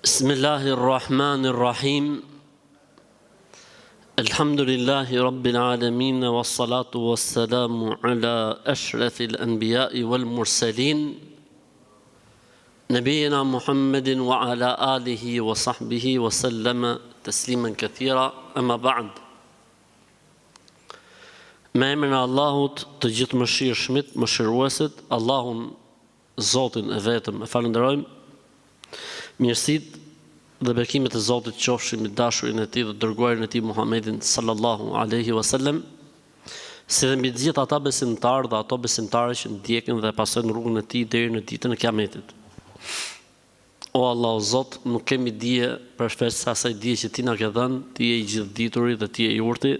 Bismillahirrahmanirrahim. Alhamdulillahi Rabbil Alamin. Wassalatu wassalamu ala ashrafil anbiya'i wal mursalin. Nabiyina Muhammedin wa ala alihi wa sahbihi wa sallama tasliman kathira. Amma ba'd. Me emrin e Allahut, të gjithë mëshirshmit, mëshiruesit, Allahun, Zotin e vetëm, e falenderojmë. Mirësitë dhe bekimet e Zotit qofshin mbi dashurin e Tij dhe dërguarin e Tij Muhammedin sallallahu alaihi wasallam, si dhe mbi të gjithë ata besimtarë dhe ato besimtare që ndjekin dhe pasojnë rrugën e Tij deri në ditën e Kiametit. O Allah, o Zot, nuk kemi dije përveç asaj dije që Ti na ke dhënë, Ti je i gjithdituri dhe Ti je i urti.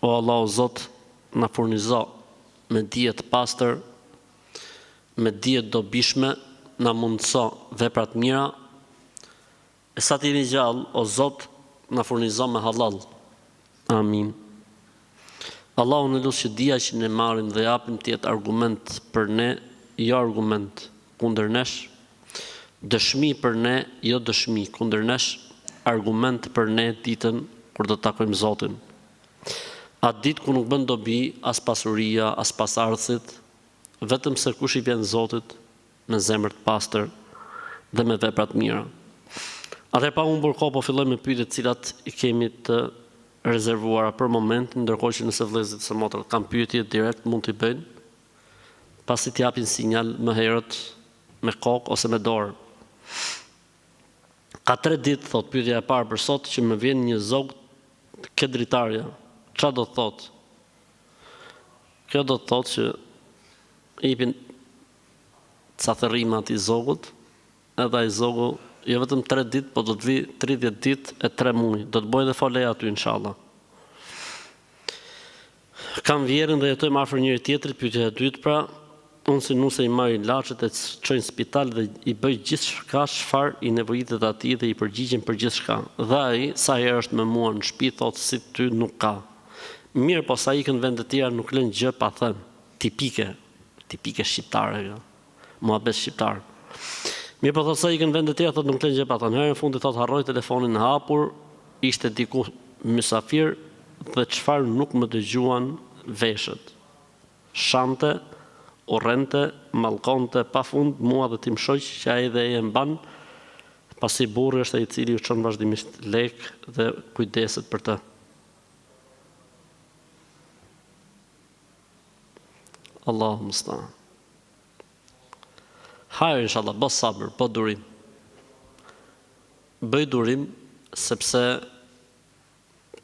O Allah, o Zot, na furnizo me dije të pastër, me dije të dobishme, na mundso vepra të mira. E sa të jemi gjallë, o Zot, na furnizo me halal. Amin. Allahu në lutë që dia që ne marrim dhe japim të jetë argument për ne, jo argument kundër nesh, dëshmi për ne, jo dëshmi kundër nesh, argument për ne ditën kur do të takojmë Zotin. Atë ditë ku nuk bën dobi as pasuria, as pasardhësit, vetëm se kush i vjen Zotit me zemër të pastër dhe me vepra të mira. Atëherë pa humbur kohë, po filloj me pyetjet cilat i kemi të rezervuara për momentin, ndërkohë që nëse vëllezërit së motrë kanë pyetje direkt mund t'i bëjnë, pasi t'i japin sinjal më herët me kokë ose me dorë. Ka 3 ditë, thot pyetja e parë për sot, që më vjen një zog ke dritarja. Çfarë do të thotë? Kjo do të thotë që i jepin ca thërrima atij zogut, edhe ai zogu jo vetëm 3 ditë, po do të vi 30 ditë e 3 muaj. Do të bëj dhe folej aty, inshallah. Kam vjerën dhe jetojmë afër njëri tjetrit, pyetja e dytë pra, unë si nuse i marr ilaçet e çoj në spital dhe i bëj gjithçka çfarë i nevojitet atij dhe i përgjigjem për gjithçka. Dhe ai sa herë është me mua në shtëpi thotë si ty nuk ka. Mirë, po sa ikën vende të tjera nuk lën gjë pa thënë. Tipike shqiptare kjo. Muhabet shqiptar. Mirë, po thotë sa ikën vende të tjera thotë nuk lën gjë pa thënë. Herën në fundit thotë harroj telefonin e hapur, ishte diku mysafir dhe çfarë nuk më dëgjuan veshët. Shante, urrente, mallkonte pafund mua dhe tim shoq që ai dhe e mban, pasi burri është ai i cili u çon vazhdimisht lek dhe kujdeset për të. Allahu mustaan. Hajër, inshallah, bëj sabër, bëj durim. Bëj durim sepse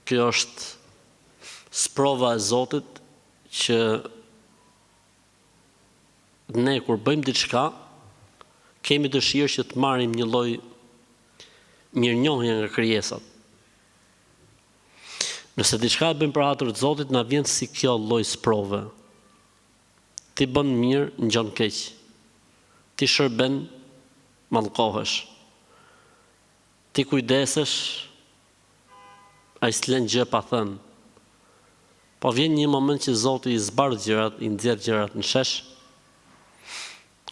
kjo është sprova e Zotit që ne kur bëjmë diçka, kemi dëshirë që të marrim një lloj mirënjohje nga krijesat. Nëse diçka e bëjmë për hatër të Zotit, na vjen si kjo lloj sprove. Ti bën mirë, ngjon keq. Ti shërben, mallkohesh. Ti kujdesesh, ai s'lën gjë pa thënë. Po vjen një moment që Zoti i zbardh gjërat, i nxjerr gjërat në shesh.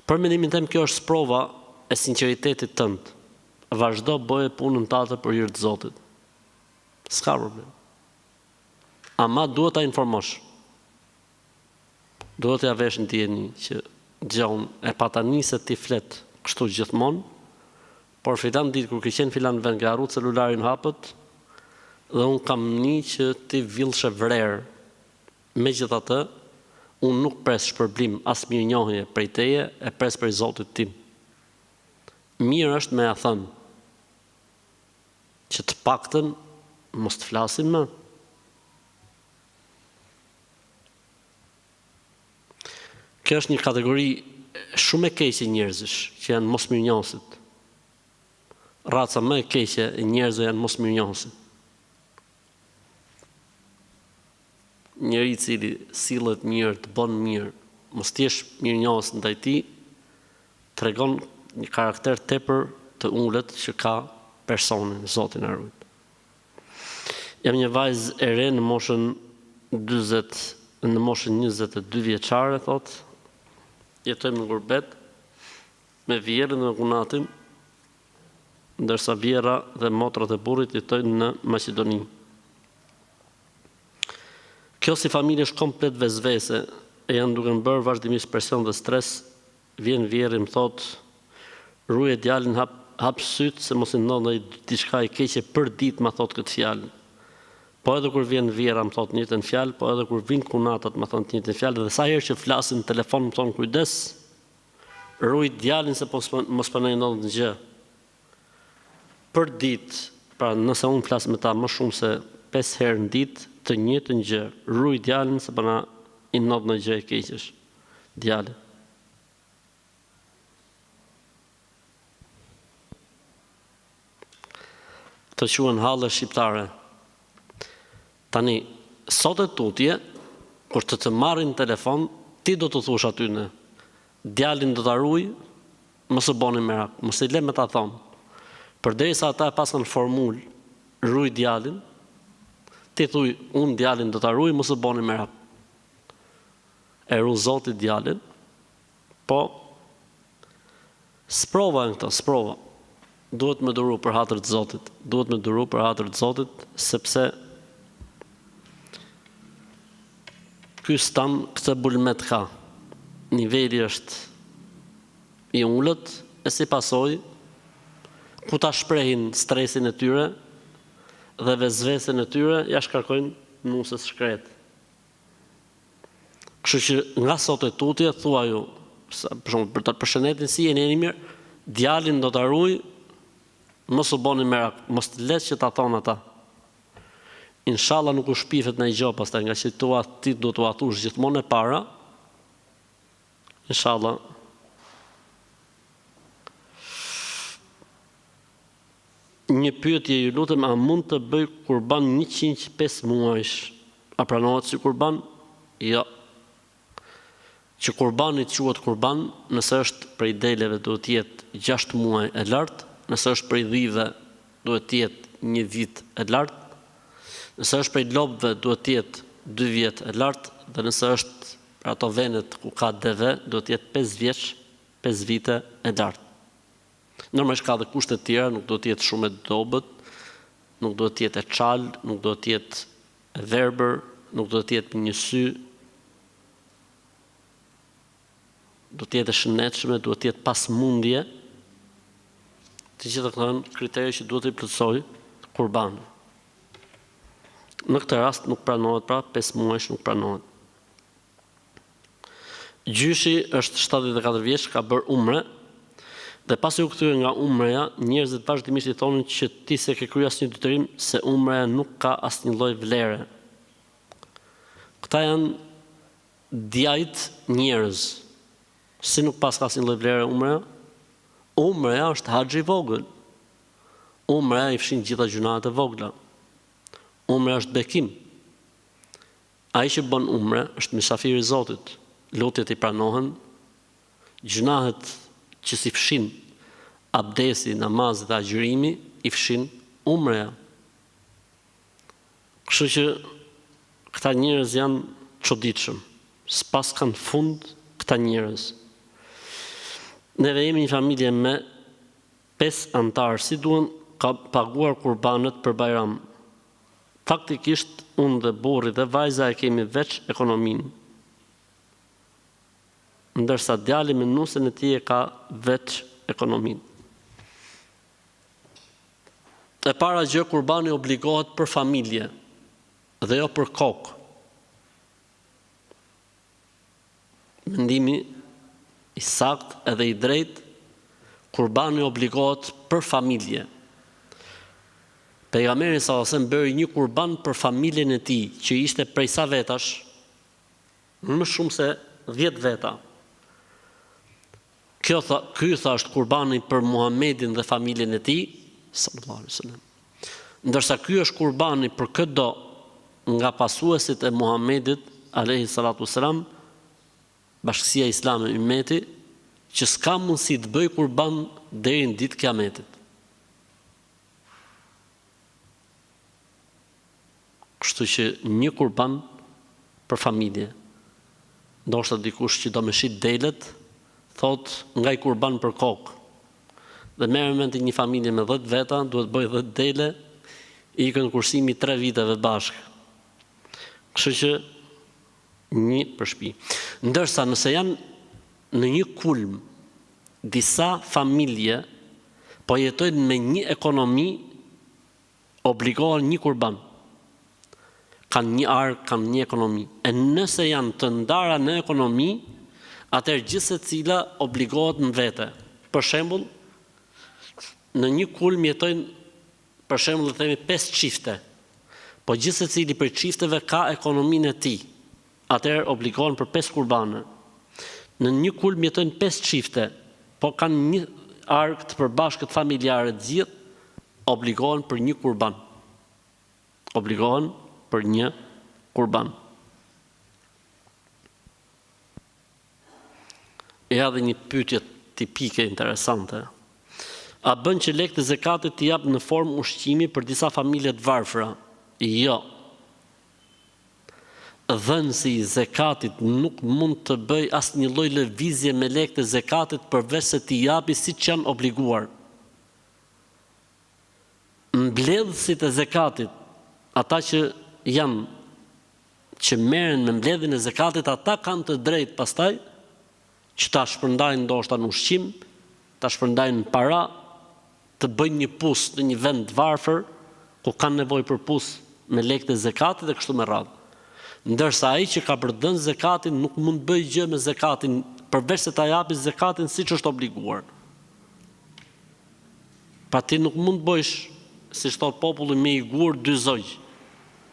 Për mendimin tim kjo është sprova e sinqeritetit tënd. Vazhdo bëje punën tënde për hir të Zotit. S'ka problem. Ama duhet ta informosh. Duhet ja vesh në dieni që gjon e patanisë ti flet kështu gjithmonë, por filan ditë kur ke qenë filan vend nga harru celularin hapët, dhe unë kam një që ti villshe vrer. Megjithatë, unë nuk pres shpërblim as mirënjohje prej teje, e pres prej Zotit tim. Mirë është me ja thënë që të paktën mos të flasim më. Kjo është një kategori shumë e keqe njerëzish që janë mos mirënjohësit. Raca më e keqe e njerëzve janë mos mirënjohësit. Njëri i cili sillet mirë, të bën mirë, mos të jesh mirënjohës ndaj tij, tregon një karakter tepër të ulët që ka personi, Zoti na ruaj. Jam një vajzë e re në moshën 22 vjeçare, thotë. Jetojmë në gurbet, me vjerën dhe me kunatin, ndërsa vjera dhe motrat e burrit jetojnë në Maqedoni. Kjo si familje është komplet vezvese e janë duke më bërë vazhdimisht presion dhe stres. Vjen vjeri më thot, ruje djalin hap syt se mos i ndodhej diçka e keqe për ditë, ma thot këtë fjalë. Po edhe kur vjen vjera më thot njëjtën fjalë, po edhe kur vin kunatat më thon njëjtën fjalë, dhe sa herë që flasin në telefon më thon kujdes, ruaj djalin se mos po na ndodh gjë. Për ditë, pra nëse unë flas me ta më shumë se 5 herë në ditë, të njëjtën gjë, ruaj djalin se po na i ndodh në gjë e keqesh. Djalin. Të quhen halle shqiptare. Tani, sot e tutje, kur të marrin telefon, ti do të thush atyne, djalin do ta ruaj, mos u boni merak, mos i le me ta thonë. Përderisa ata e pasën formul, ruaj djalin, ti thuj, unë djalin do ta ruaj, mos u boni merak. E ru Zoti djalin, po sprova në këto, sprova. Duhet me duru për hatër të Zotit. Duhet me duru për hatër të Zotit, sepse ky stan këtë bulmet ka. Niveli është i ullët, e si pasoj, ku ta shprehin stresin e tyre dhe vezvesen e tyre, ja shkarkojnë nusës shkret. Kështu që nga sot e tutje, thua ju, për të përshëndetin si e një mirë, djalin do të ruaj, mos u boni merak, mos të letë që ta thonë ata. Inshallah nuk u shpifet në i gjo, pastaj nga që ti do të atush gjithmonë e para, inshallah. Një pyetje ju lutem, a mund të bëj kurban 105 muajsh? A pranohet si kurban? Jo. Që kurbani quhet kurban, nëse është prej deleve duhet të jetë 6 muaj e lartë, nëse është prej dhive duhet të jetë 1 vit e lartë, nëse është prej lopëve duhet të jetë 2 vjet e lartë, dhe nëse është për ato venet ku ka deve duhet të jetë 5 vjeç, 5 vite e lartë. Normalisht ka dhe kushte të tjera, nuk do të jetë shumë e dobët, nuk do të jetë e çal, nuk do të jetë e verbër, nuk do të jetë një sy, do të jetë e shëndetshme, do të jetë pas mundje. Të gjitha këto janë kriterë që duhet të plotësoj kurbani. Në këtë rast nuk pranohet, pra 5 muajsh nuk pranohet. Gjyshi është 74 vjeç, ka bërë umre, dhe pasi u kthyer nga umreja, njerëzit vazhdimisht i thonin që ti se ke kryer asnjë detyrim, se umreja nuk ka asnjë lloj vlere. Këta janë djajt njerëz. Si nuk pas ka asnjë lloj vlere umreja? Umreja është haxhi i vogël. Umreja i fshin gjitha gjunahet e vogla. Umreja është bekim. Ai që bën umre është mysafiri i Zotit. Lutjet i pranohen, gjunahet që si fshin abdesi, namazi dhe agjërimi i fshin umreja. Kështu që këta njerëz janë çuditshëm. S'pas kanë fund këta njerëz. Neve jemi një familje me 5 antarë, si duhen ka paguar kurbanët për Bajram. Faktikisht, unë dhe burri dhe vajza e kemi veç ekonominë, ndërsa djali me nusën e tij e ka veç ekonominë. E para gjë, kurbani obligohet për familje dhe jo për kokë. Mendimi i sakt edhe i drejt, kurbani obligohet për familje. Pejgamberi sallallahu alajhi wasallam bëri një kurban për familjen e tij, që ishte prej sa vetash? Më shumë se 10 veta. Ky është kurbani për Muhamedit dhe familjen e tij, sallallahu alajhi wasallam. Ndërsa ky është kurbani për çdo nga pasuesit e Muhamedit alayhi salatu wasalam, Bashkësia Islame e Ummeti, që s'ka mundësi të bëj kurban deri në ditë Kiametit. Kështu që një kurban për familje. Ndoshta dikush që do me shit delet, thot nga i kurban për kokë. dhe merr mend një familje me 10 veta, duhet bëj 10 dele, ikën kursimi 3 viteve bashkë. Kështu që një për shtëpi. Ndërsa nëse janë në një kulm disa familje po jetojnë me një ekonomi, obligohen një kurban. Kanë një ark, kanë një ekonomi. E nëse janë të ndara në ekonomi, atëherë gjithë secila obligohet në vete. Për shembull, në një kulm jetojnë, për shembull, themi 5 çifte. Po gjithë secili për çifteve ka ekonominë e tij. Atëherë obligohen për 5 kurbane. Në një kulm jetojnë 5 çifte, po kanë një ark të përbashkët familjare të gjithë, obligohen për një kurban. Obligohen për një kurban. Ja dhe një pyetje tipike interesante. A bën që lekët e zekatit t'i jap në formë ushqimi për disa familje të varfra? Jo. Dhënësi i zekatit nuk mund të bëj asnjë lloj lëvizje me lekët e zekatit përveç se t'i japi siç janë obliguar. Mbledhësit e zekatit, ata që merren me mbledhjen e zekatit, ata kanë të drejtë pastaj që ta shpërndajnë ndoshta në ushqim, ta shpërndajnë në para, të bëjnë një pus në një vend të varfër, ku kanë nevojë për pus me lekët e zekatit dhe kështu me radhë. Ndërsa ai që ka përdhënë zekatin nuk mund bëj gjë me zekatin, përveç se ta japi zekatin siç është obliguar. Pa ti nuk mund bësh, si thot populli, me i gur dy zogj.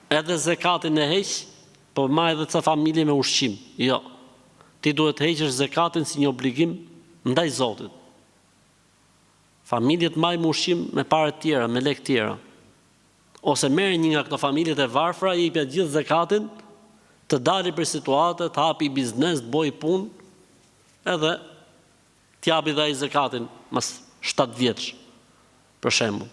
Edhe zekatin e heq, po ma edhe ca familje me ushqim. Jo. Ti duhet heqësh zekatin si një obligim ndaj Zotit. Familjet maj me ushqim me parë tjera, me lekë tjera. Ose merr një nga këto familjet e varfra, i jepja gjithë zekatin, të dali për situate, të hapi biznes, të bëj punë, edhe t'japi dhe ai zekatin mas 7 vjeç, për shembull.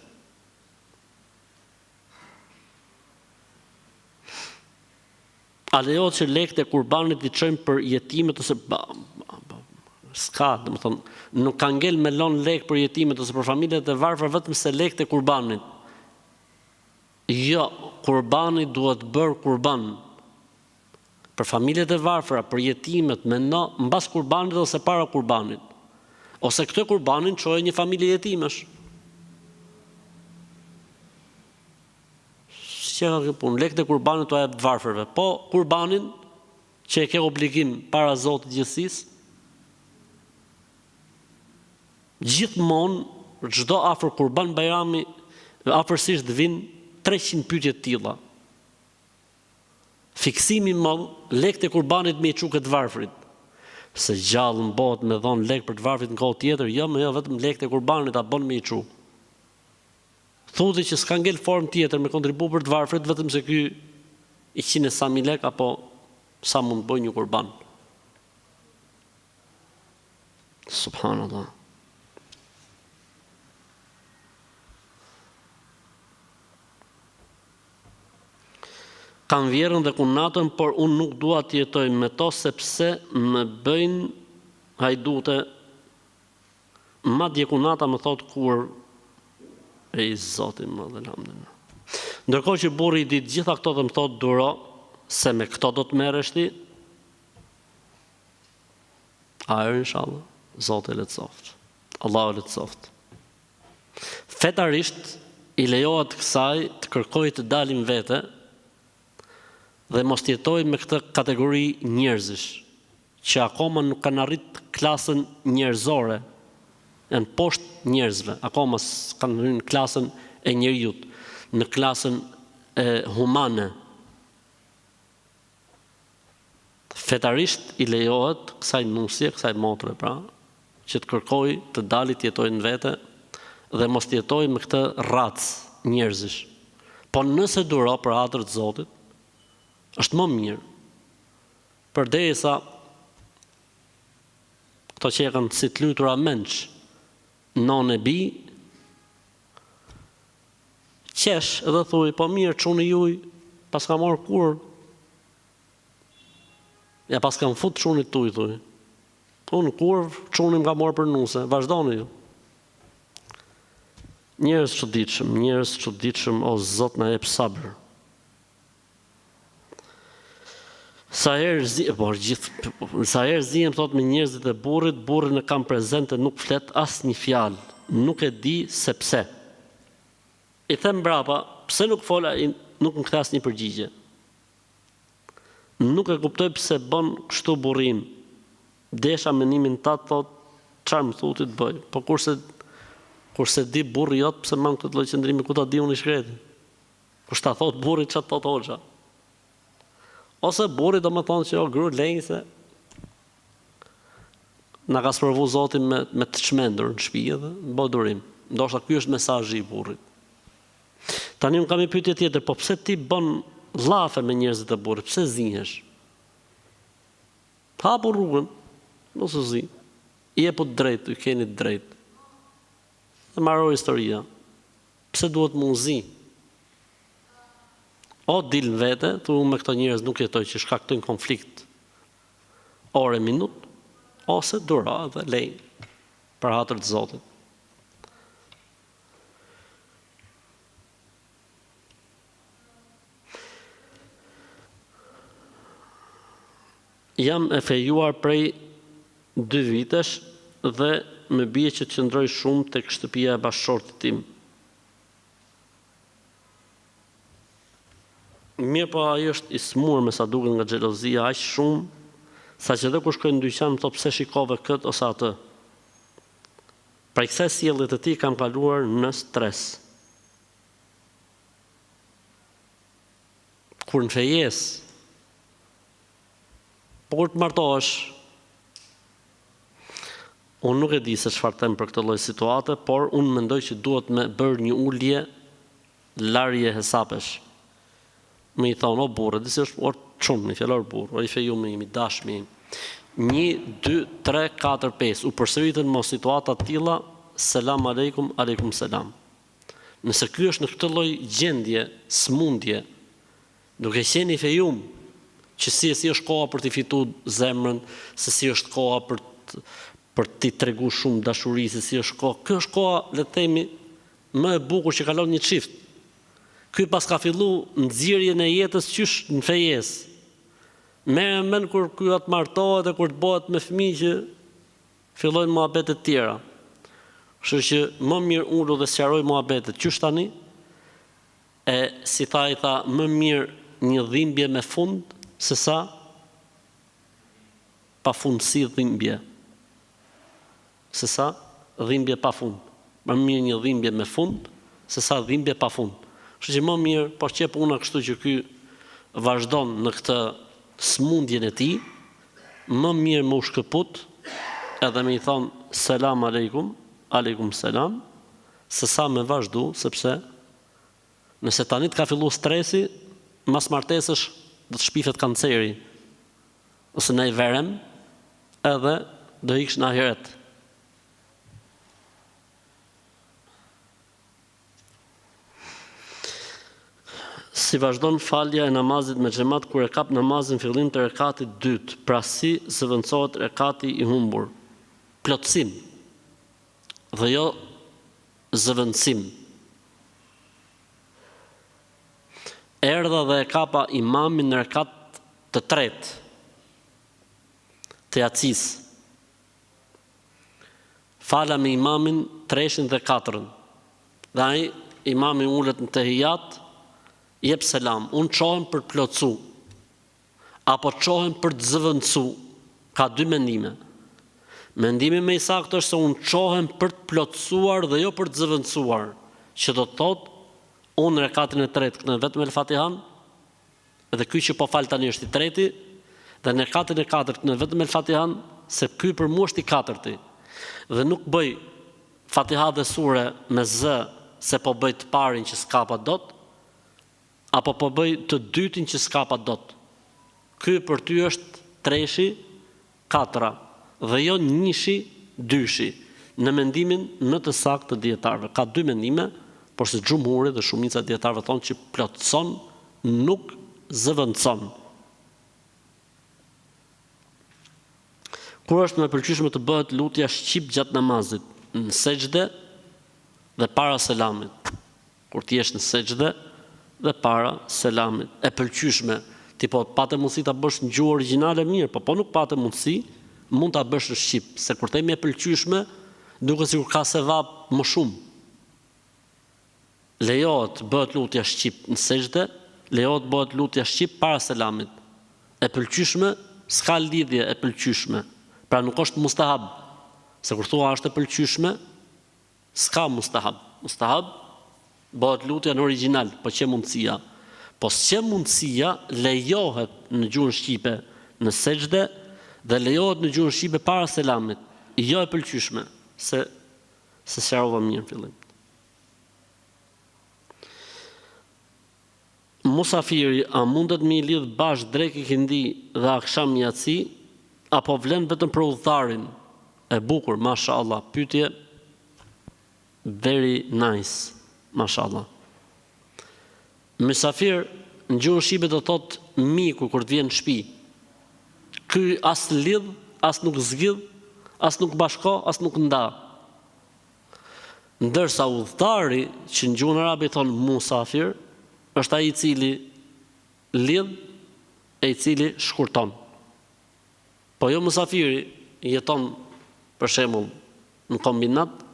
A lejohet që lekët e kurbanit i çojmë për jetimet ose s'ka, domethënë, nuk ka ngel me lon lekë për jetimet ose për familjet e varfra vetëm se lekët e kurbanit. Jo, kurbani duhet bërë kurban. Për familjet e varfra, për jetimet, mbas kurbanit ose para kurbanit. Ose këtë kurbanin çojë një familje jetimesh. Që ka kjo punë, lekët e kurbanit të jep të varfërve, po kurbanin që e ke obligim para Zotit gjithësisë, gjithmonë çdo afër kurban bajrami, afërsisht vinë 300 pyetje të tilla. Fiksimi i madh, lekët e kurbanit me i çu këtë varfrit. Se gjallë mbohet me dhon lekë për të varfrit në kohë tjetër, jo, vetëm lekët e kurbanit a bën me i çu. Thuti që s'ka ngel formë tjetër me kontribu për të varfrit, vetëm se ky i 100 sa mijë lek apo sa mund bëj një kurban. Subhanallah. Kam vjerën dhe kunatën, por unë nuk dua të jetoj me to sepse më bëjnë hajdute. Madje kunata më thot kur e i Zotin më dhe lamdën. Ndërkohë që burri i ditë gjitha këto dhe më thot duro, se me këto do të merresh ti, ajër inshallah, Zoti e lehtësoft. Allahu e lehtësoft. Fetarisht i lejohet kësaj të kërkoj të dalim vete dhe mos të jetoj me këtë kategori njerëzish, që akoma nuk kanë arrit klasën njerëzore, janë poshtë njerëzve, akoma s'kanë hyrë në klasën e njerëzit, në klasën e humane. Fetarisht i lejohet kësaj nusje, kësaj motre, pra, që të kërkoj të dalit të jetoj në vete dhe mos të jetoj me këtë racë njerëzish. Po nëse duro për hatër të Zotit, është më mirë. Përderisa këto që e kanë si të lutura menç, non e bi, qesh edhe thuj, po mirë, çuni juj, pas ka marrë kur, ja pas kam fut çunit tuj, thuj. Unë kur, çuni më ka marrë për nuse, vazhdoni ju. Njerëz çuditshëm, o Zot na jep sabër. Sa herë zihem thot me njerëzit e burrit, burri në kam prezente nuk flet asnjë fjalë, nuk e di se pse. I them brapa, pse nuk fola, nuk më kthe asnjë përgjigje. Nuk e kuptoj pse bën kështu burrim. Desha mendimin ta thot, çfarë më thotë të bëj. Po kurse di burri jot, pse mam këtë lloj qëndrimi, ku ta di unë i shkreti. Kush ta thot burrit çfarë thot hoxha. Ose burri do më thonë që o gru lejnë se na ka sprovu Zoti me të çmendur në shtëpi edhe bë durim. Ndoshta ky është mesazhi i burrit. Tani unë kam një pyetje tjetër, po pse ti bën llafe me njerëzit e burrit? Pse zihesh? Hapu rrugën, mos u zi. I jepu drejt, i keni drejt. Dhe mbaroi historia. Pse duhet më u zi? O dil në vete, tu me këto njerëz nuk jetoj që shkaktojnë konflikt ore minut, ose dura dhe lej për hatër të Zotit. Jam e fejuar prej 2 vitesh dhe më bie që të qëndroj shumë tek shtëpia e bashkëshortit tim. Mirë, po ai është i smur me sa duket nga xhelozia aq shumë, saqë edhe kur shkoj në dyqan më thot pse shikove kët ose atë. Prej kësaj sjellje të tij kam kaluar në stres. Kur në fejes, po kur të martohesh, unë nuk e di se çfarë them për këtë lloj situate, por unë mendoj që duhet me bërë një ulje larje hesapesh. Me i thonë, o burë, disi është orë qumë, një fjallor burë, o i fejume imi, dashmi. 1, 2, 3, 4, 5, u përsëritën më situata tilla, selam aleikum, aleikum selam. Nëse ky është në këtë lloj gjendje, smundje, duke qenë i fejum, që si është koha për t'i fituar zemrën, se si është koha për t'i tregu shumë dashuri, se si është koha, kjo është koha, le të themi, më e bukur që kalon një çift. Ky pas ka fillu nxjerrjen e jetës qysh në fejes. Merren mend kur ky atë martohet e kur të bëhet me fëmijë që fillojnë muhabete të tjera. Kështu që më mirë ulu dhe sqaroj muhabetet qysh tani, e si tha i tha, më mirë një dhimbje me fund se sa pafundësi dhimbje. Se sa dhimbje pa fund. Më mirë një dhimbje me fund se sa dhimbje pa fund. Kështu që më mirë, po qep una kështu që ky vazhdon në këtë smundjen e tij, më mirë më u shkëput edhe me i thon selam aleikum, aleikum selam, se sa me vazhdu, sepse nëse tani të ka fillu stresi, mas martesësh do të shpifet kanceri, ose në i verem, edhe do iksh në ahiret. Si vazhdon falja e namazit me xhamat kur e kap namazin fillim të rekatit dytë, pra si zëvendësohet rekati i humbur. Plotësim dhe jo zëvendësim. Erdha dhe e kapa imamin në rekat të tretë të jacis. Fala me imamin 3 dhe 4. Dhe ai imami ulet në tehijat, jep selam, unë qohem për të plotësu, apo qohem për të zëvendësu, ka 2 mendime. Mendimi më i saktë është se unë qohem për të plotësuar dhe jo për të zëvendësuar, që do të thotë, unë në rekatin e tretë këtën vetëm El Fatihan, dhe ky që po fal tani është i treti, dhe në rekatin e katërt këtën vetëm El Fatihan, se ky për mua është i katërti, dhe nuk bëj Fatiha dhe sure me zë, se po bëj të parin që s'kapa dot, apo po bëj të dytin që s'kapa dot. Ky për ty është 3-shi, 4, dhe jo 1-shi, 2-shi, në mendimin më të saktë të dietarëve. Ka 2 mendime, por se xhumhuri dhe shumica e dietarëve thonë që plotëson, nuk zëvendëson. Kur është më e pëlqyeshme të bëhet lutja shqip gjatë namazit? Në sejdë dhe para selamit. Kur ti jesh në sejdë dhe para selamit. E pëlqyeshme, ti po patë mundësi ta bësh në gjuhë origjinale mirë, po nuk patë mundësi, mund ta bësh në shqip, se kur themi e pëlqyeshme, duket sikur ka sevap më shumë. Lejohet bëhet lutja shqip në sejdë, lejohet bëhet lutja shqip para selamit. E pëlqyeshme, s'ka lidhje e pëlqyeshme. Pra nuk është mustahab. Se kur thua është e pëlqyeshme, s'ka mustahab. Mustahab bëhet lutja në origjinal, po që mundësia. Po që mundësia lejohet në gjuhën shqipe në sejdë dhe lejohet në gjuhën shqipe para selamit. Jo e pëlqyeshme, se sqarova mirë në fillim. Musafiri, a mundet me i lidh bashkë drek ikindi dhe aksham yatsi, apo vlen vetëm për udhëtarin? E bukur, mashallah, pyetje very nice, mashallah. Mysafir në gjuhën shqipe do thot miku kur të vjen në shtëpi. Ky as lidh, as nuk zgjidh, as nuk bashko, as nuk nda. Ndërsa udhëtari, që në gjuhën arabe i thon musafir, është ai i cili lidh e i cili shkurton. Po jo musafiri jeton për shembull në kombinat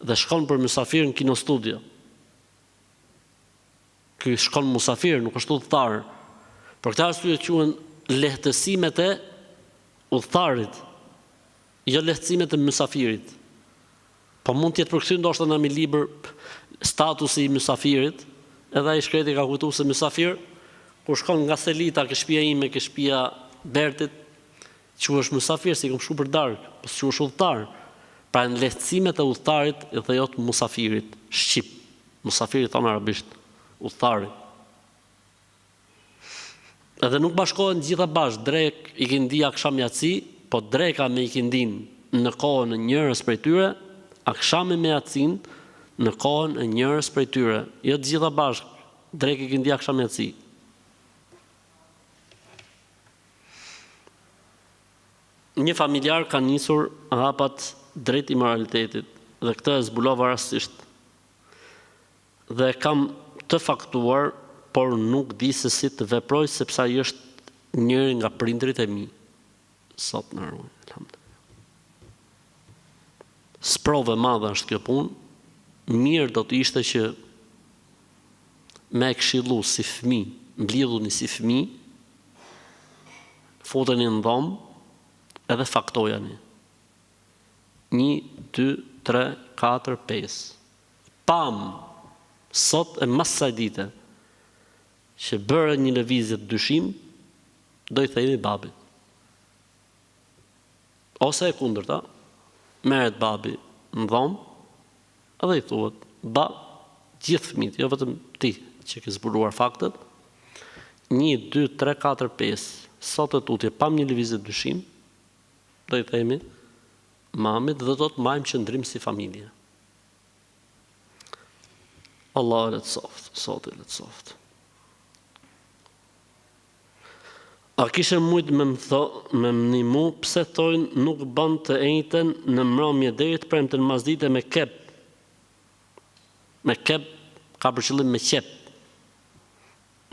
dhe shkon për musafir në kinostudio. Ky shkon musafir, nuk është udhëtar. Për këtë arsye quhen lehtësimet e udhëtarit, jo lehtësimet e musafirit. Po mund të jetë për këtë ndoshta në një libër statusi i musafirit, edhe ai shkreti ka kujtuar se musafir kur shkon nga Selita ke shtëpia ime, ke shtëpia Bertit, quhesh musafir, si kam shku për darkë, po quhesh udhëtar. Pra në lehtësimet e udhëtarit i thejot musafirit, shqip. Musafirit thonë arabisht, udhëtarit. Edhe nuk bashkohen gjitha bashkë, drek, ikindi, aksham yatsi, po dreka me ikindin në kohën e njërës prej tyre, akshami me yatsin në kohën e njërës prej tyre. Jo të gjitha bashkë, drek, ikindi, aksham yatsi. Një familjar ka nisur hapat drejt imoralitetit dhe këtë e zbulova rastisht. Dhe kam të faktuar, por nuk di se si të veproj sepse ai është njëri nga prindrit e mi. Sot në ruaj, alhamdulillah. Sprove madhe është kjo punë. Mirë do të ishte që me e këshillu si fëmijë, mblidhuni si fëmijë, futeni në dhomë, edhe faktojani. 1, 2, 3, 4, 5. Pam, sot e mas saj dite, që bërë një lëvizje të dyshim, do i thejni babit. Ose e kundërta, merret babi në dhomë, edhe i thuhet, ba, gjithë fëmijët, jo vetëm ti që ke zbuluar faktet, 1, 2, 3, 4, 5, sot e tutje, pam një lëvizje të dyshim, do i themi mamit dhe do të majmë qëndrim si familje. Allah e letë soft, sot e letë soft. A kishe mujt me më nimu pse thojnë nuk bën të ejten në mbrëmje deri të premten mazdite me kep. Me kep ka për qëllim me qep.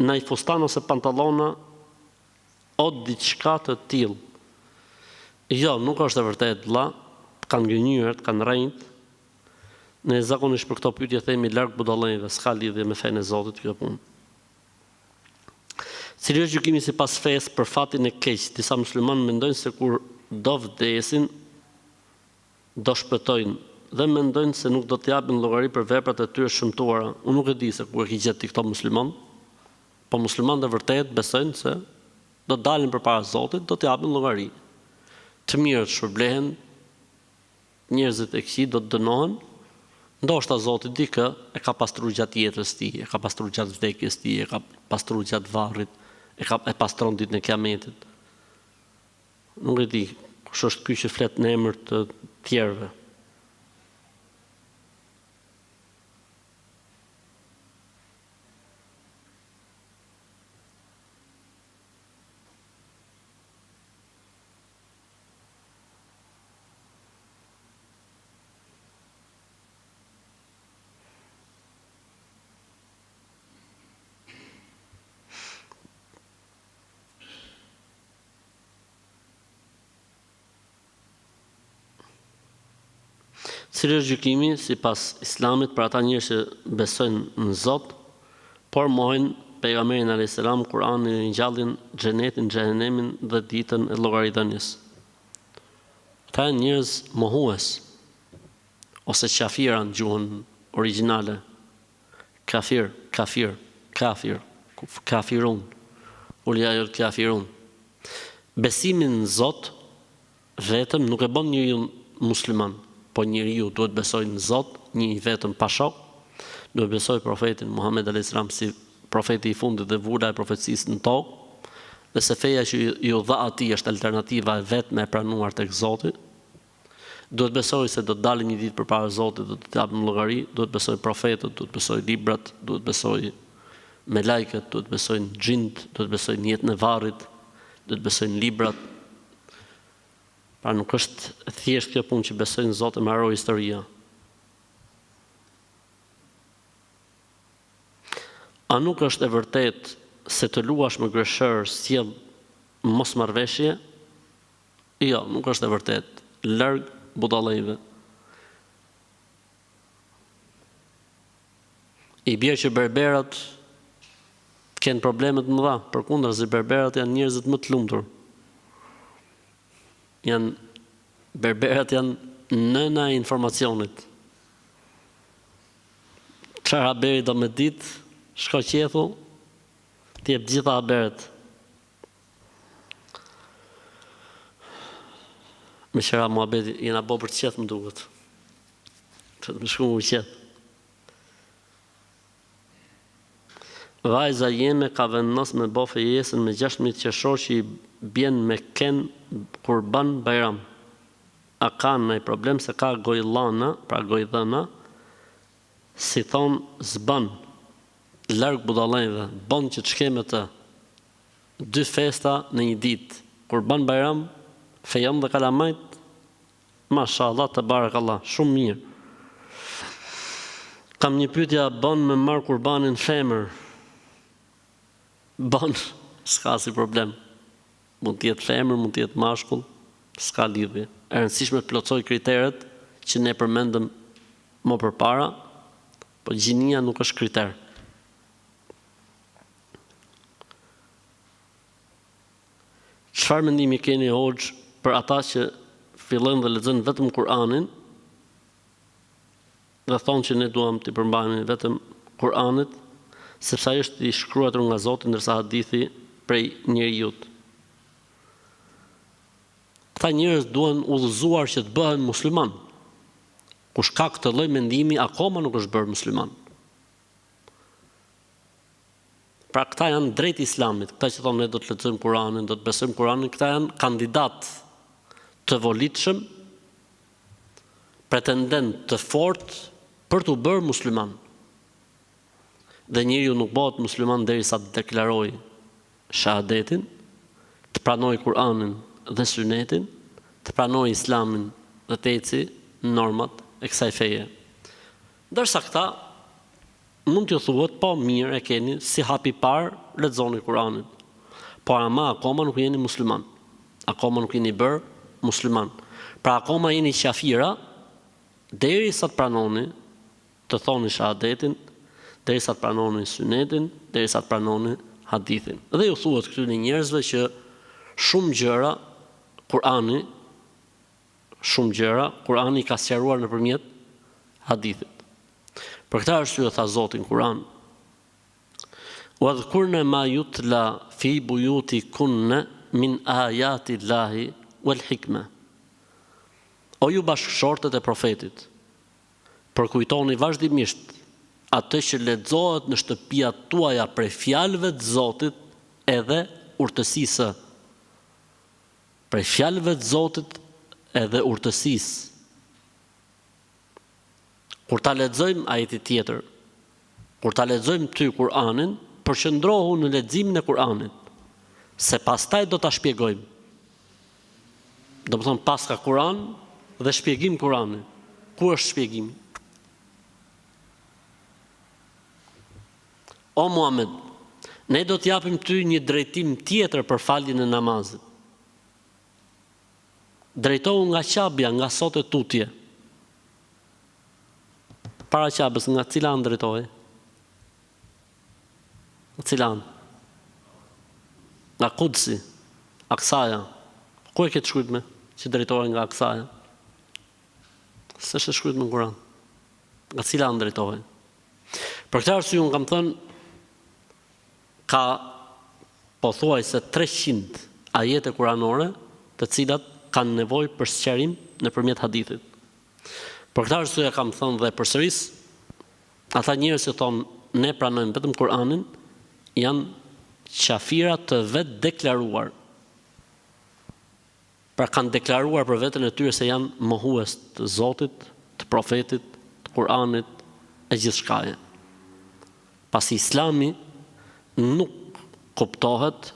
Në i fustan ose pantallona o diçka të tillë. Jo, nuk është e vërtet, vlla, kanë gënjyret, kanë rrejt. Ne zakonisht për këto pyetje themi larg budallëve, s'ka lidhje me fenë e Zotit kjo punë. Cili është gjykimi sipas fesë për fatin e keq? Disa muslimanë mendojnë se kur do vdesin, do shpëtojnë dhe mendojnë se nuk do të japin llogari për veprat e tyre shëmtuara. Unë nuk e di se ku e ke gjetë ti këto muslimanë, po muslimanët e vërtet besojnë se do dalin përpara Zotit, do të japin llogari. Të mirët shpërblehen, njerëzit e këqij do të dënohen, ndoshta Zoti di kë e ka pastruar gjatë jetës së tij, e ka pastruar gjatë vdekjes së tij, e ka pastruar gjatë varrit, e pastron ditën e Kiametit. Nuk e di kush është ky që flet në emër të tjerëve. Cili është gjykimi sipas Islamit për ata njerëz që besojnë në Zot, por mohojnë pejgamberin alayhis salam, Kur'anin, Injillin, xhenetin, xhenemin dhe ditën e llogaridhënies. Këta janë njerëz mohues ose kafira në gjuhën origjinale. Kafir, kafirun. Uliajul kafirun. Besimin në Zot vetëm nuk e bën njeriu musliman, po njeriu duhet besojë në Zot, një i vetëm pa shok, duhet besojë profetin Muhammed alayhis salam si profeti i fundit dhe vula e profecisë në tokë, dhe se feja që ju dha atij është alternativa e vetme e pranuar tek Zoti. Duhet besoj se do të dalim një ditë përpara Zotit, do të japim llogari, duhet besoj profetët, duhet besoj librat, duhet besoj me lajket, duhet besoj në xhint, duhet besoj në jetën e varrit, duhet besoj në librat. Pra nuk është thjesht kjo punë që besoj në Zot e mbaroj historia. A nuk është e vërtet se të luash me greshër sjell mosmarrveshje? Jo, nuk është e vërtet. Larg budallëve. I bie që berberat kanë probleme të mëdha, përkundrazi berberat janë njerëzit më të lumtur. Berberat janë nëna e informacionit. Çfarë haberi do me ditë, shko qethu, ti jep gjitha haberet. Me qëra muhabeti jena bo për të qetë më duket. Të më shku më qetë. Vajza jeme ka vendos me bo fejesën me 16 qershor që i bjen me ken kurban bajram. A ka në problem se ka gojlana, pra gojdhëna, si thonë zban, larg budallëve, bon që të shkeme të 2 festa në një ditë. Kurban bajram, fejam dhe kalamajt, mashallah, të barakallah, shumë mirë. Kam një pyetja, bon me marr kurbanin femër? Bon, s'ka si problem. Mund t'jetë femër, mund t'jetë mashkull, s'ka lidhje. E rëndësishme të plotësoj kriteret që ne përmendëm më përpara, po gjinia nuk është kriter. Çfarë mendimi keni hoxh për ata që fillojnë dhe lexojnë vetëm Kur'anin dhe thonë që ne duam të përmbajmë vetëm Kur'anit, sepse ai është i shkruar nga Zoti ndërsa hadithi prej njeriut. Këta njerëz duhen udhëzuar që të bëhen musliman. Kush ka këtë lloj mendimi akoma nuk është bërë musliman. Pra këta janë drejt Islamit, këta që thonë ne do të lexojmë Kur'anin, do të besojmë Kur'anin, këta janë kandidat të volitshëm, pretendent të fortë për të bërë musliman. Dhe njeriu nuk bëhet musliman derisa të deklarojë shahadetin, të pranojë Kur'anin dhe Sunetin, të pranojë Islamin dhe të eci normat e kësaj feje. Ndërsa këta mund t'ju thuhet, po mirë e keni, si hapi parë, lexoni Kur'anin. Por ama akoma nuk jeni musliman. Akoma nuk jeni bërë musliman. Pra akoma jeni qafira, derisa të pranoni, të thoni shahadetin, derisa të pranoni Sunetin, derisa të pranoni hadithin. Dhe ju thuhet këtyre njerëzve që shumë gjëra Kur'ani ka sqaruar nëpërmjet hadithit. Për këtë arsye tha Zoti në Kur'an: "Wadhkurna ma yutla fi buyutikunna min ayati Allahi wal hikma." O ju bashkëshortët e profetit, përkujtoni vazhdimisht atë që lexohet në shtëpiat tuaja prej fjalëve të Zotit edhe urtësisë. Prej fjalëve të Zotit edhe urtësisë. Kur ta lexojmë ajetin tjetër, kur ta lexojmë ty Kur'anin, përqendrohu në leximin e Kur'anit, se pastaj do ta shpjegojmë. Do të thonë pas ka Kur'an dhe shpjegim Kur'anit. Ku është shpjegimi? O Muhammed, ne do t'japim ty një drejtim tjetër për faljen e namazit. Drejtohu nga qabja, nga sot e tutje. para Qabës, nga cila anë drejtohej? Nga cila anë? Nga Kudsi, Aksaja. Ku e ke të shkruajtur që drejtohej nga Aksaja? S'është shkruajtur në Kur'an. Nga cila anë drejtohej? Për këtë arsye unë kam thënë ka pothuajse 300 ajete kuranore të cilat kanë nevojë për sqarim nëpërmjet hadithit. Për këtë arsye kam thënë dhe përsëris, ata njerëz që thonë ne pranojmë vetëm Kur'anin, janë qafira të vetë deklaruar. Pra kanë deklaruar për veten e tyre se janë mohues të Zotit, të profetit, të Kur'anit e gjithçkaje. Pasi Islami nuk kuptohet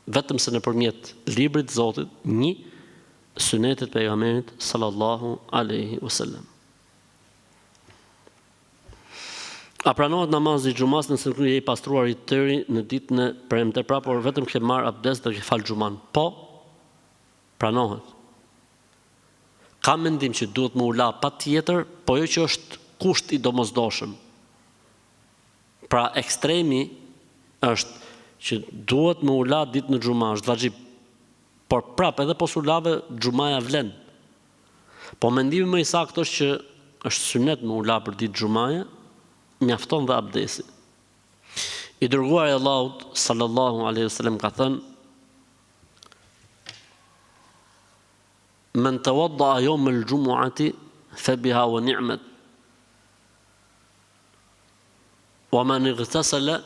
vetëm se nëpërmjet librit të Zotit, një sunetit pejgamberit sallallahu alaihi wasallam. A pranohet namazi i xumas nëse nuk je i pastruar i tëri në ditën e premte, pra por vetëm ke marr abdes dhe ke fal xuman? Po, pranohet. Ka mendim që duhet më ula patjetër, po jo që është kusht i domosdoshëm. Pra ekstremi është që duhet më ula ditë në xuma, është vajib. Por prap edhe po sulave xumaja vlen. Po mendimi më i saktë është që është sunet më ula për ditë xumaje, mjafton dhe abdesi. I dërguari i Allahut sallallahu alaihi wasallam ka thënë: "Men tawadda yawm al-jumu'ati fa biha wa ni'mat. Wa man ightasala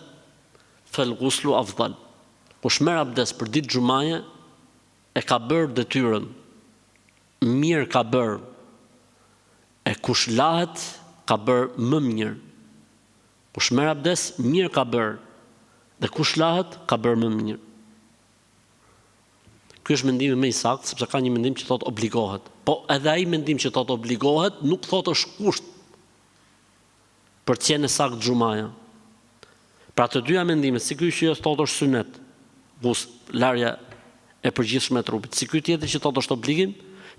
fa al-ghuslu afdal." Kush merr abdes për ditë xumaje e ka bërë detyrën. Mirë ka bërë. E kush lahet ka bërë më mirë. Kush merr abdes, mirë ka bërë. Dhe kush lahet, ka bërë më mirë. Ky është mendimi më i saktë, sepse ka një mendim që thotë obligohet. Po edhe ai mendim që thotë obligohet, nuk thotë është kusht për të qenë saktë xumaja. Pra të dyja mendimet, si ky që thotë është sunet, larja e përgjithshme e trupit, si ky tjetër që thotë është obligim,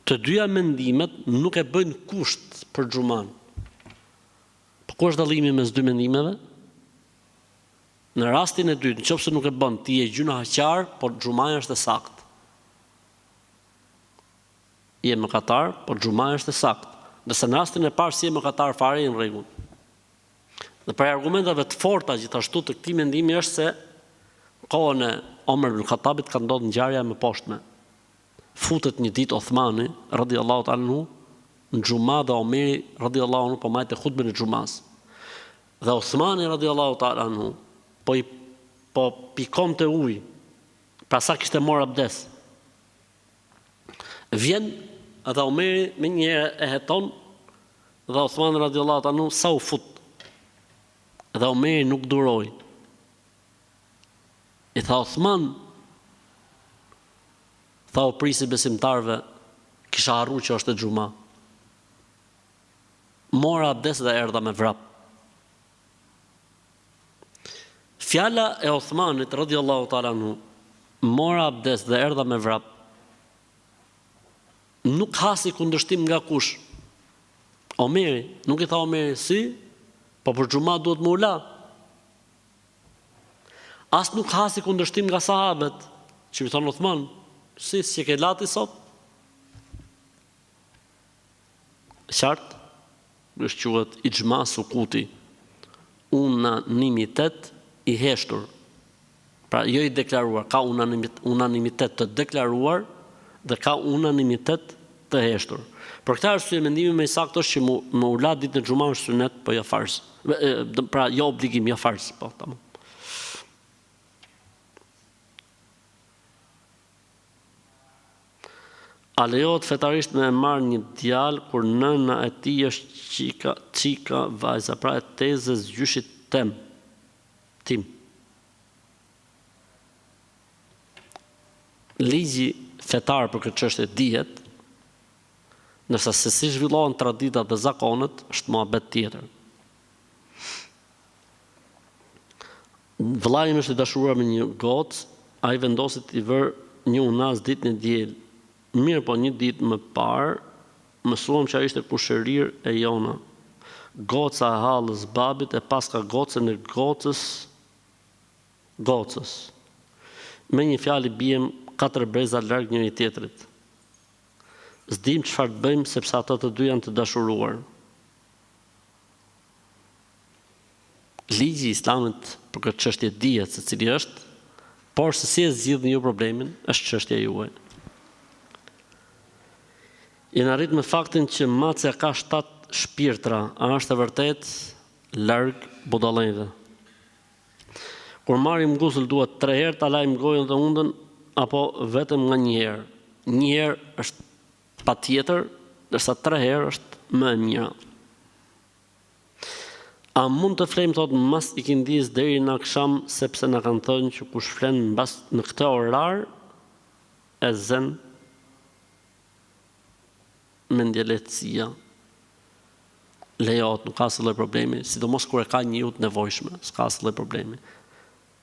të dyja mendimet nuk e bëjnë kusht për xuman. Ku është dallimi mes dy mendimeve? Në rastin e dytë, nëse nuk e bën, ti je gjunahaqar, por xumaja është e saktë. Je mëkatar, por xumaja është e saktë. Ndërsa në rastin e parë si je mëkatar fare në rregull. Dhe për argumentave të forta gjithashtu të këtij mendimi është se kohën e Omer ibn Khattabit ka ndodhur ngjarja më poshtme. Futet një ditë Uthmani radhiyallahu anhu në xhumë dhe Omeri radhiyallahu anhu po majte hutbën e xumas. Dhe Uthmani radhiyallahu ta'ala anhu po pikonte ujë, pra sa kishte marrë abdes. Vjen edhe Omeri me njëherë e heton dhe Uthmani radhiyallahu ta'ala anhu sa u fut. Dhe Omeri nuk duroi. I tha Uthman, tha o prisi besimtarve, kisha harruar që është e xhuma. Mora abdes dhe erdha me vrap. Fjala e Uthmanit radhiyallahu ta'ala anhu, mora abdes dhe erdha me vrap, nuk hasi kundërshtim nga kush? Omeri, nuk i tha Omeri si, po për xhuma duhet më ula. As nuk hasi kundërshtim nga sahabët, që i thonë Uthman, si e ke lati sot? Qartë, është quhet ixhma sukuti, unanimitet i heshtur. Pra jo i deklaruar, ka unanimitet të deklaruar dhe ka unanimitet të heshtur. Për këtë arsye mendimi më i saktë është që më ula ditën e xumës është sunet, po jo farz. Pra jo obligim, jo farz, po tamam. A lejohet fetarisht me marrë një djalë kur nëna e tij është çika vajza, pra e tezës gjyshit tim. Ligji fetar për këtë çështje dihet, ndërsa se si zhvillohen traditat dhe zakonet është mohabet tjetër. Vllai im është i dashuruar me një gocë, ai vendosi t'i vër një unas ditën e diel. Mirë, po një ditë më parë mësuam që ai ishte kushërir e jona. goca e hallës babit e paska gocën e gocës. Me një fjalë bijem 4 breza larg njëri tjetrit. S'dim çfarë të bëjmë sepse ata të dy janë të dashuruar. Ligji i Islamit për këtë çështje dihet se cili është, por se si e zgjidhni ju problemin është çështja juaj. Jena arrit me faktin që macja ka 7 shpirtra, a është e vërtet larg budallëve. Kur marrim gusl duhet 3 herë ta lajm gojën dhe undën apo vetëm nga një herë. Një herë është patjetër, ndërsa 3 herë është më e mira. A mund të flejmë thot mas ikindis deri në akşam sepse na kanë thënë që kush flen mbas në këtë orar e zen mendjeletësia. Lejohet, nuk ka asnjë problemi, sidomos kur e ka njeriu të nevojshme, s'ka asnjë problemi.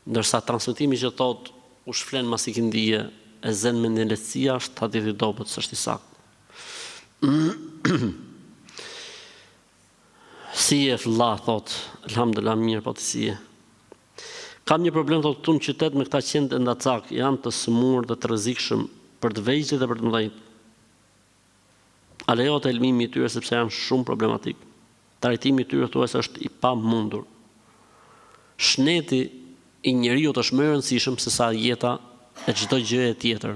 Ndërsa transmetimi që thot kush flen mas ikindie e zen mendjeletësia është hadithi i dobët, s'është i saktë. Si e Allah, thot, alhamdulillah mirë, po të si e. Kam një problem, thot, këtu në qytet me këta qenë ndacak, janë të smur dhe të rrezikshëm për të vegjëlit dhe për të mëdhenjt. A lejohet elmimi i tyre sepse janë shumë problematik. Trajtimi i tyre thuajse është i pamundur. Shneti i njeriut është më i rëndësishëm se sa jeta e çdo gjëje tjetër.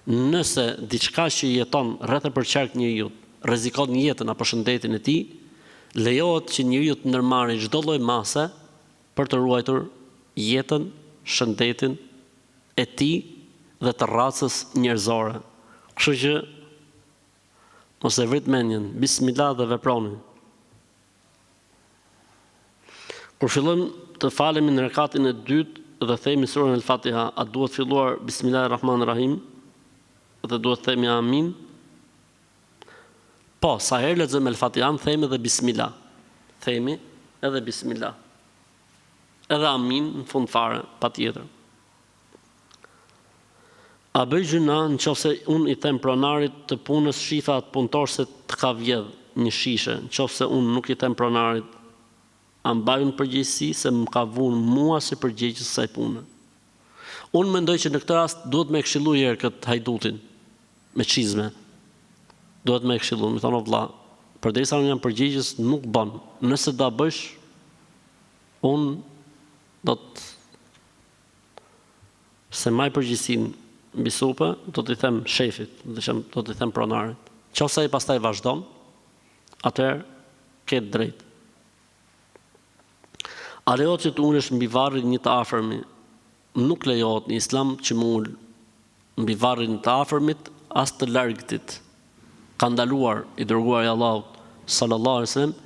Nëse diçka që jeton rreth e përqark njeriut rrezikon jetën apo shëndetin e tij, lejohet që njeriu të ndërmarrë çdo lloj mase për të ruajtur jetën, shëndetin e tij dhe të racës njerëzore. Kështu që mos e vrit mendjen, bismillah dhe veproni. Kur fillojmë të falemi në rekatin e dytë dhe themi surën El-Fatiha, a duhet filluar Bismillahirrahmanirrahim dhe duhet themi amin? Po, sa herë lexojmë El-Fatihan, themi edhe Bismillah. Themi edhe Bismillah. Edhe amin në fund fare, patjetër. A bëj gjuna nëse unë i them pronarit të punës shifa atë punëtor se të ka vjedh një shishe, nëse unë nuk i them pronarit, a mbajun përgjegjësi se më ka vunë mua si përgjegjës së saj pune. Unë mendoj që në këtë rast duhet me këshillu herë këtë hajdutin me çizme. Duhet me këshillu, më thonë o vlla, përderisa unë jam përgjegjës nuk bën. Nëse do ta bësh, unë do të se maj përgjegjësinë mbi supë, do t'i them shefit, do t'i them pronarit. Nëse ai pastaj vazhdon, atëherë ke drejt. A lejohet që të ulesh mbi varrin një të afërmi? Nuk lejohet në Islam që më ul mbi varrin të afërmit as të largëtit. Ka ndaluar i dërguari i Allahut sallallahu alaihi wasallam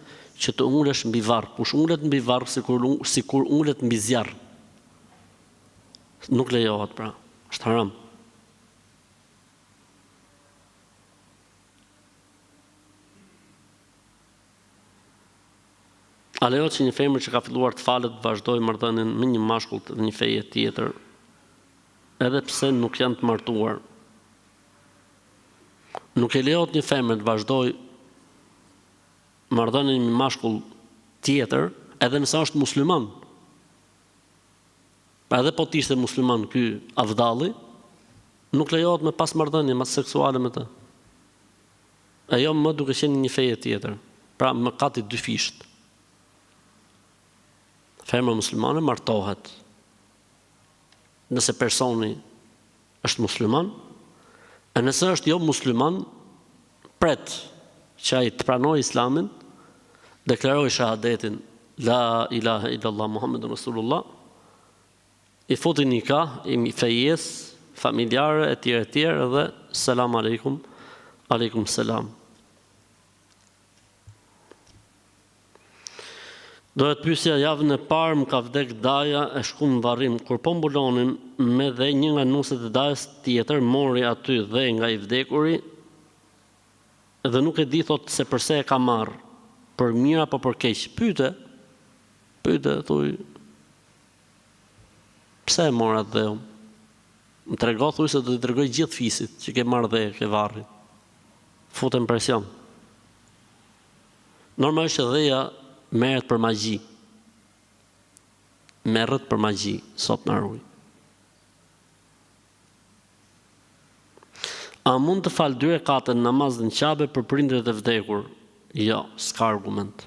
që të ulesh mbi varr. Kush ulet mbi varr sikur ulet mbi zjarr. Nuk lejohet pra, është haram. A lejohet që një femër që ka filluar të falet të vazhdojë marrëdhënien me një mashkull të një feje tjetër, edhe pse nuk janë të martuar? Nuk e lejohet një femër të vazhdojë marrëdhënien me mashkull tjetër, edhe nëse është musliman. Pa edhe po të ishte musliman ky avdalli, nuk lejohet me pas marrëdhënie mas seksuale me të. Ajo më duke qenë një feje tjetër. Pra mëkati dyfisht. Femra muslimane martohet. Nëse personi është musliman, e nëse është jo musliman, pret që ai të pranojë Islamin, deklarojë shahadetin La ilaha illallah Muhammedun Rasulullah, i futi nikah, i fejes, familjare, e tjerë, dhe selam aleikum, aleikum selam. Do të pyesja javën e parë më ka vdek daja e shku në varrim. Kur po mbulonin me dhe një nga nuset e dajës tjetër, mori aty dhe nga i vdekuri dhe nuk e di thot se përse e ka marrë, për mirë apo për keq. Pyete, thuj, pse e mora dhe unë? Më trego, thuj, se do t'i tregoj gjithë fisit që ke marrë dhe ke varri. Futem presion. Normalisht dheja merret për magji. Merret për magji, sot në rruj. A mund të falë 2 rekate në namaz në Qabe për prindërit e vdekur? Jo, s'ka argument.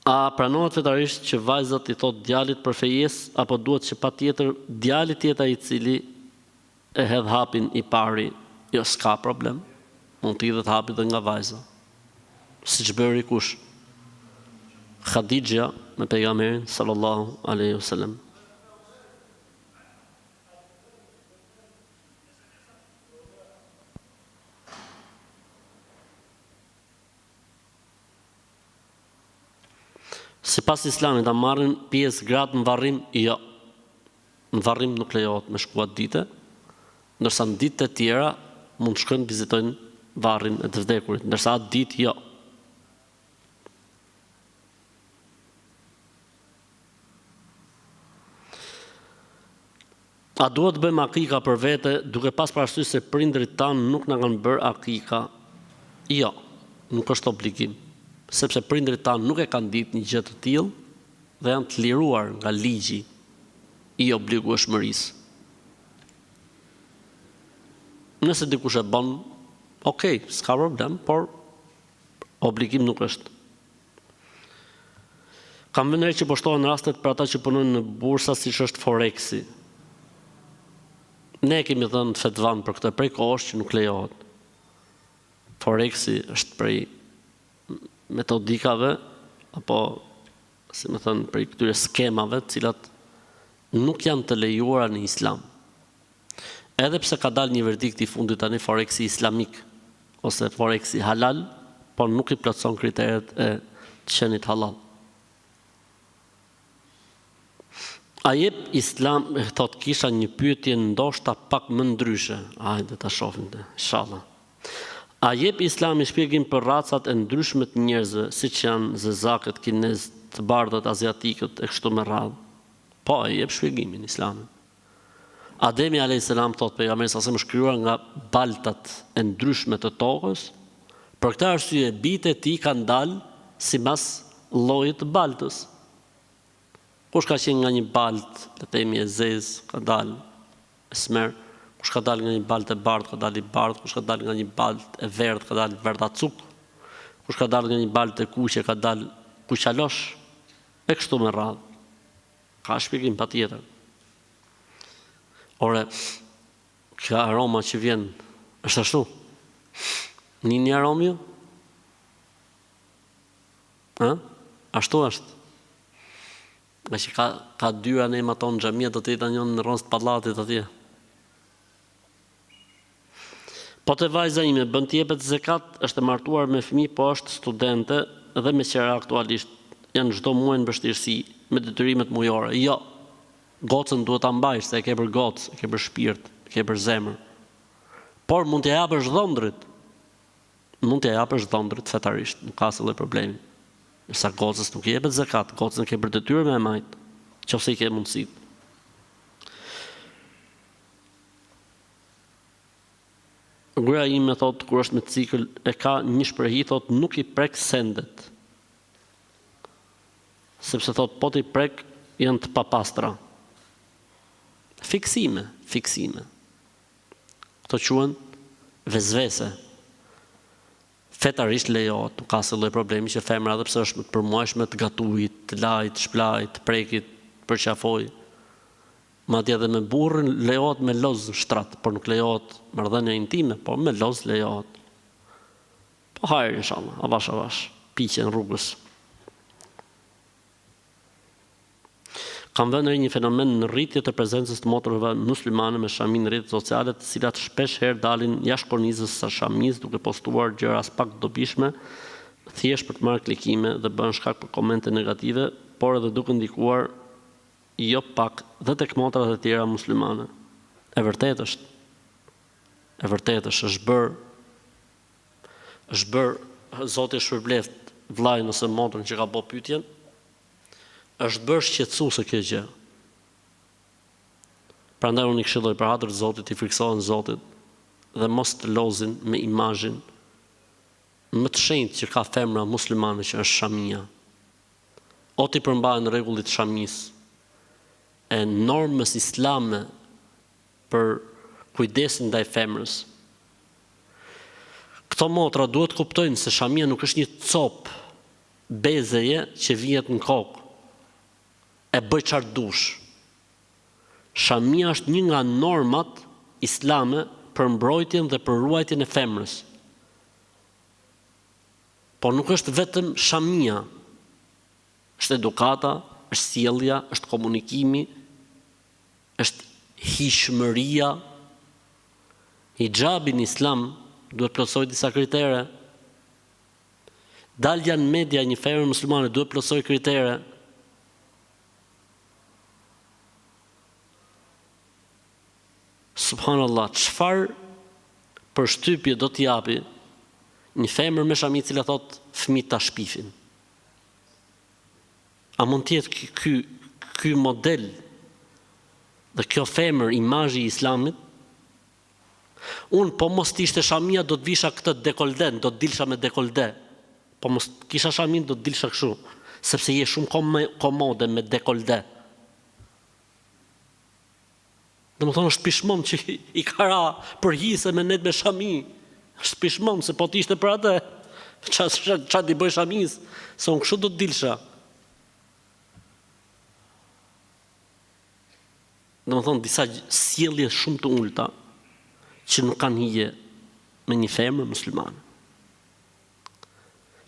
A pranohet fetarisht që vajzat i thot djalit për fejes, apo duhet që patjetër djalit tjetër i cili e hedh hapin i pari? Jo, s'ka problem. Mund të hidhet hapi dhe nga vajza. Siç bëri kush? Khadija me pejgamberin sallallahu alaihi wasallam. Si pas Islamit, a marrin pjesë gratë në varrim? Jo. Në varrim nuk lejohet me shkuat dite, ndërsa në ditë të tjera mund të shkojnë vizitojnë varrin e të vdekurit, ndërsa atë ditë jo. A duhet të bëjmë akika për vete duke pas parasysh se prindërit tanë nuk na kanë bërë akika? Jo, nuk është obligim. Sepse prindërit tanë nuk e kanë ditë një gjë të tillë dhe janë të liruar nga ligji i obligueshmërisë. Nëse dikush e bën, okay, s'ka problem, por obligim nuk është. Kam vënë që poshtohen rastet për ata që punojnë në bursa siç është Foreksi. Ne kemi dhënë fetvan për këtë prej kohësh që nuk lejohet. Foreksi është prej metodikave, apo, si më thënë, prej këtyre skemave, cilat nuk janë të lejuara në Islam. Edhe pse ka dalë një verdikt i fundit tani Foreksi islamik, ose Foreksi halal, por nuk i plotëson kriteret e të qenit halal. A jep Islam, thot kisha një pyetje ndoshta pak më ndryshe. Hajde ta shohim të, inshallah. A jep Islami shpjegim për racat e ndryshme të njerëzve, siç janë zezakët, kinezët, të bardhët, aziatikët e kështu me radhë? Po, a jep shpjegimin Islami. Ademi a.s. thot pejgamberi sa më shkruar nga baltat e ndryshme të tokës, për këtë arsye bitë e tij kanë dalë sipas llojit të baltës. Kush ka qenë nga një balt, le të themi e zezë, ka dalë e smer. Kush ka dalë nga një baltë e bardhë, ka dalë i bardhë. Kush ka dalë nga një baltë e verdhë, ka dalë verdhacuk. Kush ka dalë nga një baltë e kuqe, ka dalë kuqalosh. E kështu me radhë. Ka shpjegim patjetër. Ore, kjo aroma që vjen, është ashtu? Një aromë ju? Ashtu është. Nga që ka dyra në ematon në xhamia do të jetë njën në rrënës të pallatit atje. Po të vajza ime bën të jepet zekat, është e martuar me fëmijë, po është studente dhe me qera aktualisht janë çdo muaj në vështirësi me detyrimet mujore. Jo. Gocën duhet ta mbajsh, se e ke për gocë, e ke për shpirt, e ke për zemër. Por mund t'ja japësh dhëndrit. Mund t'ja japësh dhëndrit fetarisht, nuk ka asnjë problem. Sa gocës nuk i jepet zakat, gocën ke për detyrë me majt, nëse i ke mundësitë. Gruaja ime thot kur është me cikël e ka një shprehi, thot nuk i prek sendet. Sepse thot po t'i prek janë të papastra. Fiksime. Këto quhen vezvese. Fetarisht lejohet, nuk ka asnjë problemi që femra edhe pse është të përmuajshme të gatuit, të lajt, të shplajt, të prekit, përqafoj. Madje edhe me burrin lejohet me loz në shtrat, por nuk lejohet marrëdhënia intime, por me loz lejohet. Po hajër inshallah, avash, piqe në rrugës. Kam vënë një fenomen në rritje të prezencës të motrave muslimane me shamin në rrjetet sociale, të cilat shpesh herë dalin jashtë kornizës së shamis duke postuar gjëra pak dobishme, thjesht për të marrë klikime dhe bën shkak për komente negative, por edhe duke ndikuar jo pak dhe tek motrat e tjera muslimane. E vërtetë është bërë Zoti shpërbleft vllajën ose motrën që ka bë pyetjen, është bërë shqetësuese kjo gjë. Prandaj unë i këshilloj për hatër të Zotit, i friksohen Zotit dhe mos të lozin me imazhin më të të shenjtë që ka femra muslimane që është shamia. O ti përmbahen rregullit shamis e normës islame për kujdesin ndaj femrës. Këto motra duhet kuptojnë se shamia nuk është një copë bezeje që vihet në kokë e bëj çfarë dush. Shamia është një nga normat islame për mbrojtjen dhe për ruajtjen e femrës. Po nuk është vetëm shamia, është edukata, është sjellja, është komunikimi, është hishmëria. Hijabi në islam duhet plotësoj disa kritere. Dalja në media një femër muslimane duhet plotësoj kritere. Subhanallah, çfarë përshtypje do t'i japi një femër me shami cila thot fëmijët ta shpifin? A mund të jetë ky model dhe kjo femër imazhi i islamit? Unë po mos t'ishte shamia do të visha këtë dekolden, do të dilsha me dekolde. Po mos kisha shamin do të dilsha kështu, sepse je shumë komode me dekolde. Dhe më thonë është pishmon që i kara për hise me net me shami. është pishmon se po t'ishte për atë. Qa t'i bëj shamis, se unë kështu do t'dilsha. Dhe më thonë disa sjellje shumë të ulta që nuk kanë hije me një femër muslimane.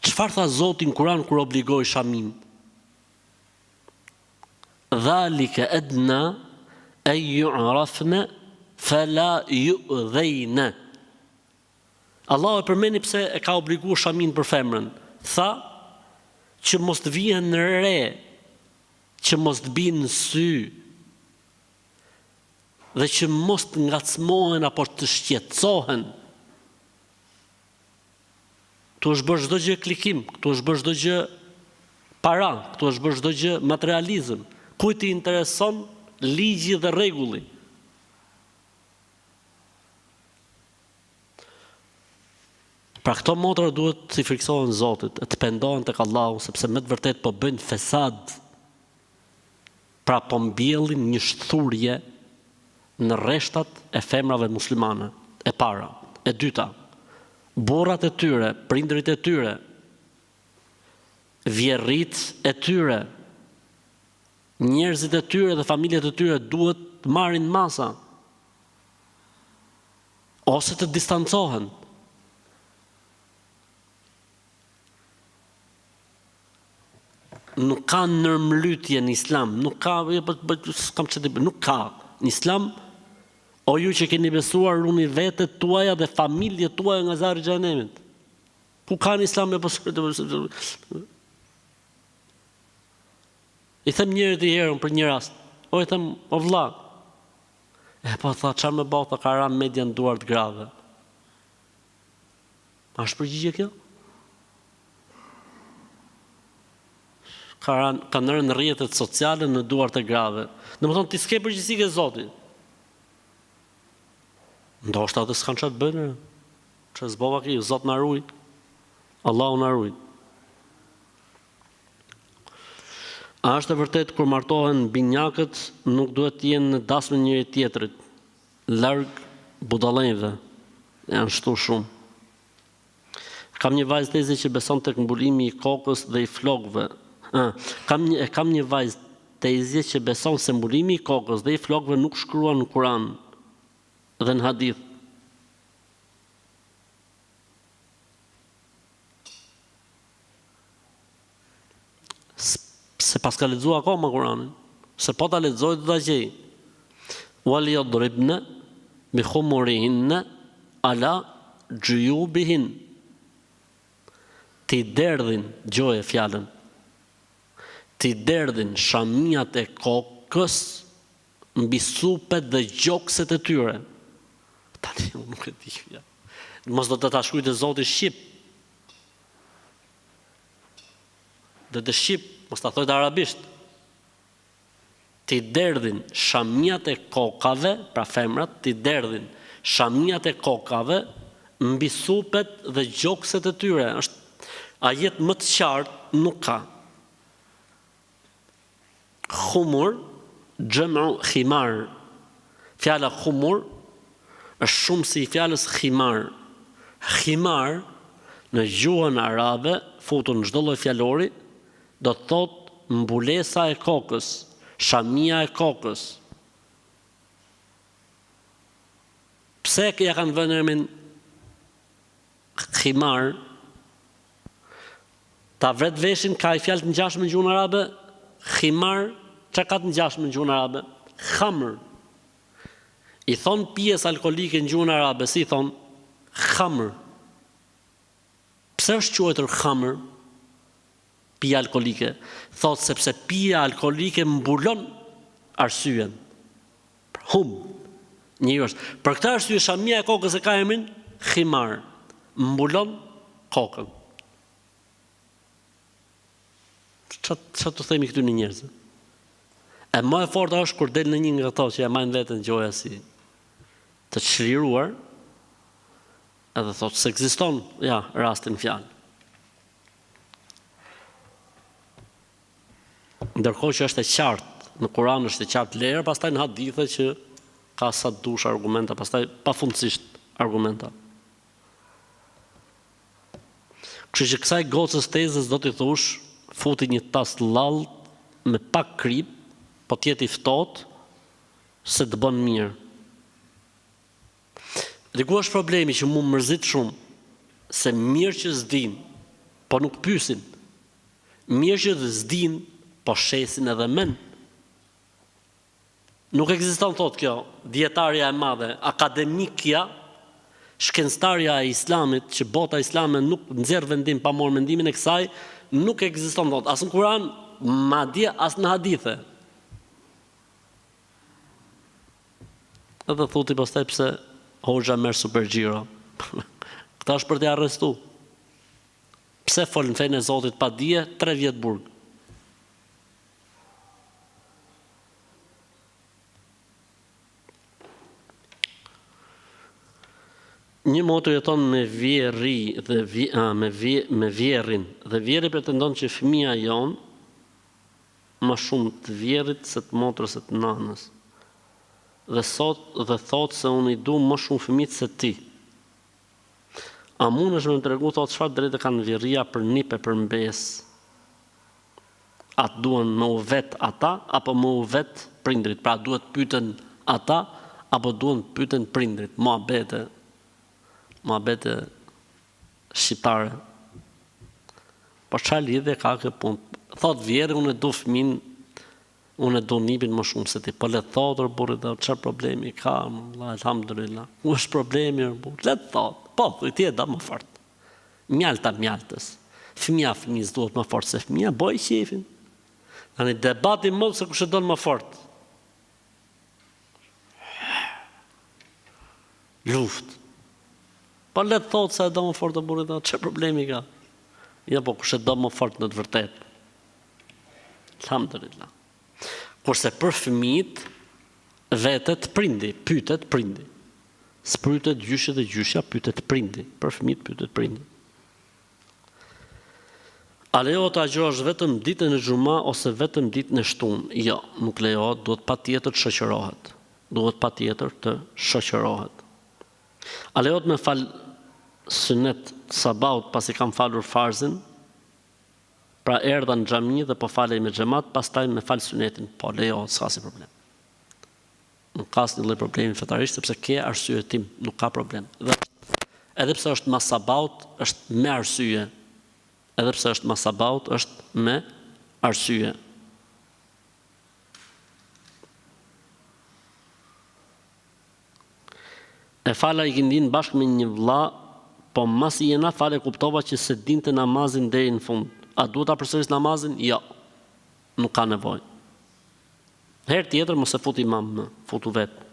Çfarë tha Zoti në Kur'an kur obligoi shamin? Dhalika adna an yu'rafna fala yu'dhayna. Allah e përmeni pse e ka obliguar shamin për femrën. Tha që mos të vihen në re, që mos të binë në sy, dhe që mos të ngacmohen apo të shqetësohen. Këtu është bërë çdo gjë klikim, këtu është bërë çdo gjë para, këtu është bërë çdo gjë materializëm. Kujt i intereson ligji dhe rregulli? Pra këto motra duhet të friksohen Zotit, të pendohen tek Allahu, sepse me të vërtet po bëjnë fesad. Pra po mbjellin një shthurje në rreshtat e femrave muslimane, e para. E dyta, burrat e tyre, prindrit e tyre, vjerrit e tyre, njerëzit e tyre dhe familjet e tyre duhet të marrin masa, ose të distancohen. Nuk ka nërmlytje në islam, nuk ka, nuk ka. Në islam, o ju që keni besuar, runi vetët tuaja dhe familjet tuaja nga zjarri i xhenemit. Ku ka në islam me pësër? I them njëri të herën për një rast. I them, o vlla. Po tha, çfarë më bëu, ka ra media në duart grave. A është përgjigje kjo? Ka nërë në rrjetet sociale në duart e grave. Në më thonë, ti s'ke përgjithësi ke Zoti. Ndoshta atë s'kan çfarë të bëjnë. Që zbova ki, Zot na ruaj. Allahu na ruaj. A është e vërtet kur martohen binjakët nuk duhet të jenë në dasmë njëri tjetrit, larg budallëve. Janë shtu shumë. Kam një vajzë teze që beson tek mbulimi i kokës dhe i flokëve. Kam një vajzë tezje që beson se mbulimi i kokës dhe i flokëve nuk shkruan në Kur'an dhe në hadith. Se pas ka lexuar akoma Kur'anin, se po ta lexoj do ta gjej. Wal yadribna bi khumurihinna ala juyubihin. Ti derdhin, gjoje fjalën. Ti derdhin shamijat e kokës mbi supet dhe gjokset e tyre. Tani unë nuk e di. Mos do të ta shkruaj te Zoti shqip. Dhe të shqip, mos ta thoj të arabisht. Ti derdhin shamijat e kokave, pra femrat, ti derdhin shamijat e kokave mbi supet dhe gjokset e tyre. Është ajet më të qartë nuk ka. Khumur, xhamu khimar. Fjala khumur është shumë si fjalës khimar. Khimar në gjuhën arabe, futur në çdo lloj fjalori, do të thotë mbulesa e kokës, shamia e kokës. Pse ja kanë vënë emrin khimar? Ta vret veshin ka i fjalë të ngjashme në gjuhën arabe, khimar, çka ka të ngjashme në gjuhën arabe? Khamr. I thon pjesë alkolike në gjuhën arabe, si i thon khamr. Pse është quajtur khamr? Pija alkolike. Thot sepse pija alkolike mbulon arsyen. Njëri është. Për këtë arsye shamia e kokës e ka emrin khimar. Mbulon kokën. Çfarë të themi këtu në njerëz? E më e forta është kur del në një nga ato që ja marrin veten gjoja si të çliruar, edhe thotë se ekziston, ja, rastin fjalë. Ndërkohë që është e qartë, në Kur'an është e qartë lehër, pastaj në hadithe që ka sa dush argumenta, pastaj pafundësisht argumenta. Kështu që kësaj gocës tezës do t'i thush, futi një tas lall me pak krip, po t'jeti ftohtë, se të bën mirë. Dhe ku është problemi që mu mërzit shumë, se mirë që s'din, po nuk pyesin. Mirë që s'din, po shesin edhe men. Nuk ekziston thot kjo, dietarja e madhe, akademikja, shkencëtarja e Islamit, që bota islame nuk nxjerr vendim pa marrë mendimin e kësaj, nuk ekziston thot, as në Kur'an, madje as në hadithe. Edhe thuti pastaj pse hoxha merr supergjiro. Këta është për t'i arrestu. Pse folën fenë e Zotit pa dije, 3 vjet burg. Një motor jeton me vjerri dhe me vjerrin, dhe vjerri pretendon që fëmia jon më shumë të vjerrit se të motrës e të nanës. Dhe thot se unë i du më shumë fëmijët se ti. A mundesh me më tregu thot çfarë drejtë kanë vjerria për nipe për mbes? A duan me u vet ata apo me u vet prindrit? Pra duhet pyeten ata apo duan pyeten prindrit? Muhabete shqiptare. Po çfarë lidhje ka kjo punë? Thot vjerri unë e du fëmin, unë e du nipin më shumë se ti. Po le thotë burri, çfarë problemi ka? Alhamdulillah. Ku është problemi burri? Le thotë. Po, ti e da më fort. Mjalta mjaltës. Fëmijës duhet më fort se fëmia, boj qefin. Tani debati më se kush e don më fort. Luftë. Po le thotë se e do më fort të burri, çfarë problemi ka? Ja, po kush e do më fort në të vërtetë. Alhamdulillah. Kurse për fëmijët, vetet prindi, pyetet prindi. S'pytet gjyshi dhe gjyshja, pyetet prindi. Për fëmijët pyetet prindi. A lejohet të agjërosh vetëm ditën e xhuma ose vetëm ditën e shtunë? Jo, nuk lejohet, duhet patjetër të shoqërohet. A lejohet me fal sunet sabaut pasi kam falur farzin? Pra erdha në xhami dhe po falej me xhamat, pastaj me fal sunetin. Po lejohet, s'ka si problem. Nuk ka asnjë lloj problemi fetarisht sepse ke arsye tim, nuk ka problem. Dhe edhe pse është mas sabaut, është me arsye. Edhe pse është mas sabaut, është me arsye. E fala ikindin bashkë me një vëlla, po mas i jena fale kuptova që se dinte namazin deri në fund. A duhet ta përsëris namazin? Jo. Nuk ka nevojë. Herë tjetër mos e fut imam, futu vetë.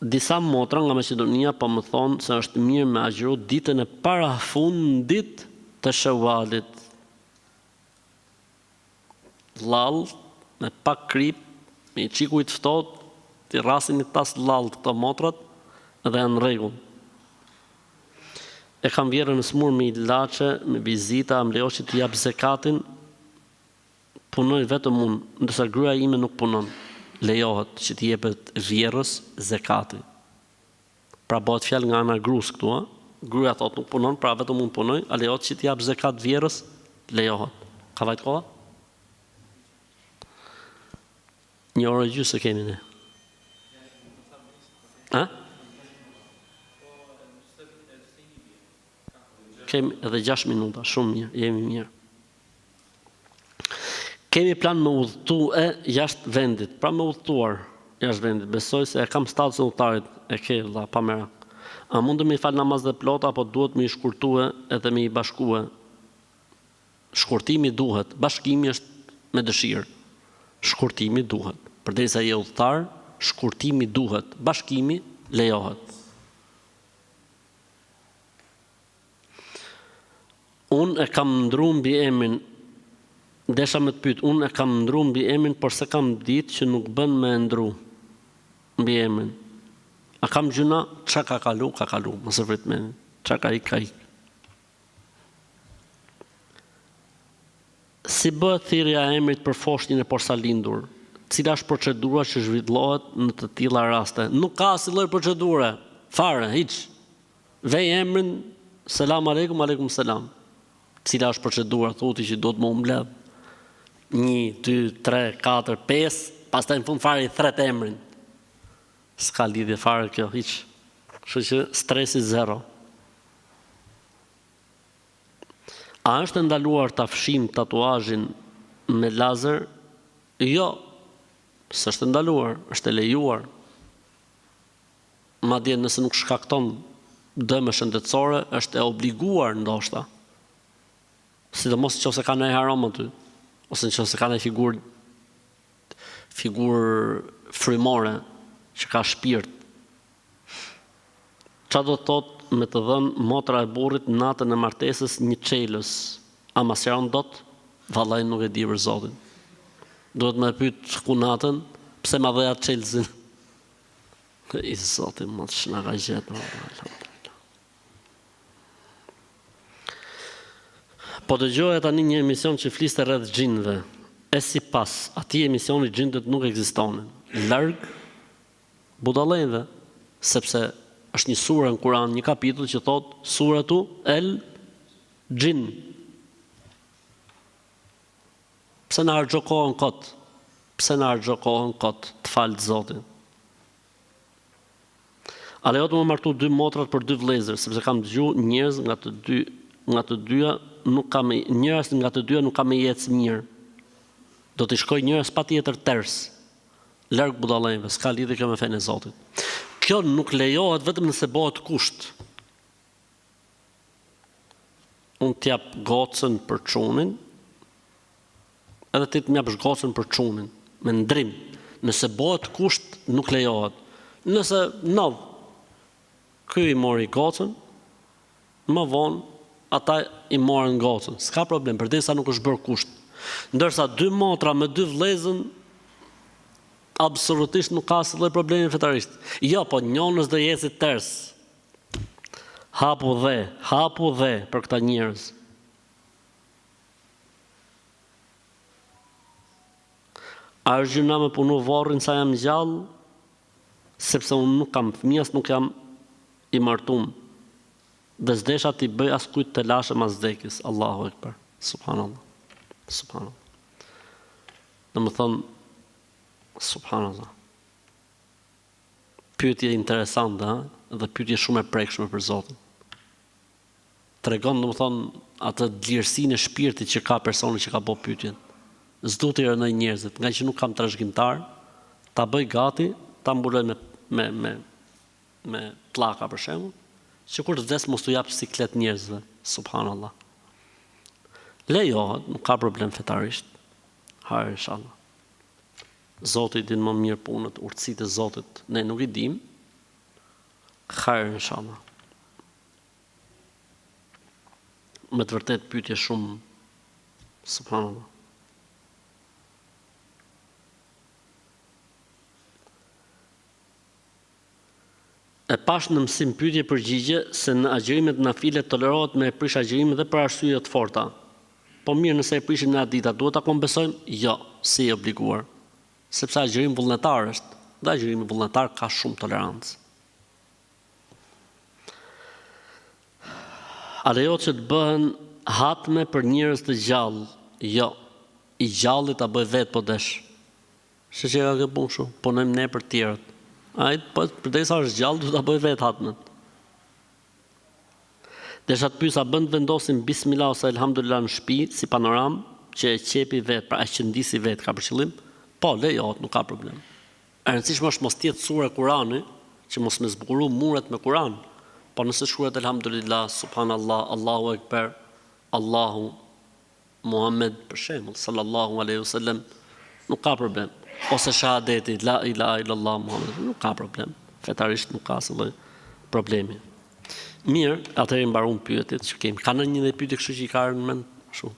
Disa motra nga Maqedonia po më thonë se është mirë me agjëru ditën e parafundit të Shevalit. Lall, me pak krip, me qikujt ftohtë, Ti rrasin një tas lallë këto motrat edhe janë në rregull. E kam vjerën në smur me ilaçe, me vizita, më lejo që t'i jap zekatin, punoj vetëm unë, ndërsa gruaja ime nuk punon. Lejohet që t'i jepet vjerës zekati. Pra bëhet fjalë nga ana gruas këtu, a? Gruaja thot nuk punon, pra vetëm unë punoj, a lejohet që t'i jap zekat vjerës? Lejohet. Ka vajt koha? 1 orë e gjysmë se kemi ne. A? Kemi edhe 6 minuta, shumë mirë, jemi mirë. Kemi plan me udhëtue jashtë vendit, pra me udhëtuar jashtë vendit. Besoj se e kam statusin e udhëtarit, e ke vëlla, pa merak. A mundëm i fal namaz dhe plota, apo duhet me i shkurtue edhe me i bashkue? Shkurtimi duhet, bashkimi është me dëshirë. Shkurtimi duhet. Përderisa je udhëtar, shkurtimi duhet, bashkimi lejohet. Unë e kam ndru mbi emrin, desha me të pyet, unë e kam ndru mbi emrin, por se kam ditë që nuk bën me ndru mbi emrin. A kam gjuna, qa ka kalu, mos e vrit me, qa ka ik. Si bëhet thirrja e emrit për foshnjën e porsalindur? Cila është procedura që zhvillohet në të tilla raste? Nuk ka asnjë lloj procedure, fare, hiç. Vej emrin, selam aleikum, aleikum selam. Cila është procedura, thotë që do të më mbledh 1, 2, 3, 4, 5, pastaj në fund fare i thret emrin. S'ka lidhje fare kjo, hiç. Kështu që stresi zero. A është ndaluar ta fshim tatuazhin me lazer? Jo, s'është ndaluar, është e lejuar. Madje nëse nuk shkakton dëme shëndetësore, është e obliguar ndoshta. Sidomos nëse ka ndonjë haram aty, ose nëse ka ndonjë figurë frymore që ka shpirt. Çfarë do të thotë me të dhënë motra e burrit natën e martesës një çelës? A masëron dot? Vallai nuk e di për Zotin. Duhet më pyet ku natën, pse ma dhe atë çelësin? I Zotin më të shna ka gjetë. Po dëgjoja tani një emision që fliste rreth xhinëve. E sipas atij emisioni xhinët nuk ekzistonin. Larg budallëve, sepse është një sure në Kur'an, një kapitull që thot suratu El Xhin. Pse na harxho kohën kot? Pse na harxho kohën kot? Të falë Zotin. A lejohet të më martu 2 motrat për 2 vëllezër, sepse kam dëgjuar njerëz nga të dyja nuk ka me njerëz nga të dyja nuk ka me jetë mirë. Do të shkoj njerëz patjetër ters. Larg budallëve, s'ka lidhje kjo me fenë e Zotit. Kjo nuk lejohet vetëm nëse bëhet kusht. Unë t'jap gocën për çunin, edhe ti të m'japësh gocën për çunin, me ndrim. Nëse bëhet kusht, nuk lejohet. Nëse ky i mori gocën, më vonë ata i morën gocën. S'ka problem, përderisa nuk është bërë kusht. Ndërsa 2 motra me 2 vëllezën, absolutisht nuk ka asnjë problemi fetarisht. Jo, po njonës do jeci ters. Hapu dhe për këta njerëz. A është gjuna me punu varrin sa jam gjallë, sepse unë nuk kam fëmijës, nuk jam i martum. Dhe s'desha t'i bëj as kujt të lashem as vdekjes. Allahu Ekber. Subhanallah. Dhe më thonë, subhanallah. Pyetje interesante, dhe pyetje shumë e prekshme për Zotin. Tregon, dhe më thonë, atë dlirësinë e shpirtit që ka personi që ka bërë pyetjen. S'du të rënoj njerëzit, nga që nuk kam trashëgimtar, ta bëj gati, ta mbuloj me pllaka për shembull, që kur të vdes mos t'u jap siklet njerëzve, subhanallah. Lejohet, nuk ka problem fetarisht. Hajde inshallah. Zoti din më mirë punët, urtësitë e Zotit, ne nuk i dim. Hajde inshallah. Me të vërtet pyetje shumë, subhanallah. . pash në mësim pyetje përgjigje se në agjërimet nafile tolerohet me prish agjërimin dhe për arsye të forta. Po mirë, nëse e prishim në atë ditë, duhet ta kompensojmë? Jo, si i obliguar. Sepse agjërimi vullnetar është, dhe agjërimi vullnetar ka shumë tolerancë. A lejohet që të bëhen hatme për njerëz të gjallë? Jo, i gjalli ta bëj vetë po desh. Shoqëria ka punë kështu, punojmë ne për të tjerët. Ai po përderisa është gjallë, duhet ta bëj vetë hatmen. Desha të pyesa, bën të vendosim bismillah ose elhamdulillah në shtëpi si panoram që e qepi vetë, pra e qëndisi vetë ka për qëllim? Po, lejohet, nuk ka problem. E rëndësishme është mos tjetë sure Kurani, që mos me zbukuru muret me Kuran. Po nëse shkruhet elhamdulillah, subhanallah, Allahu ekber, Allahu Muhammed për shembull, sallallahu alaihi wasallam, nuk ka problem. Ose shahadeti, la ilaha illallah Muhammed, nuk ka problem. Fetarisht nuk ka asnjë problemi. Mirë, atëherë mbaron pyetjet që kemi. Ka ndonjë një pyetje kështu që i ka në mend kështu?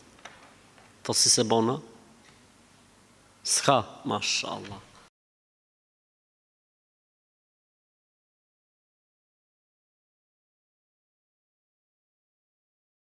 Po si se bona? S'ka, mashallah.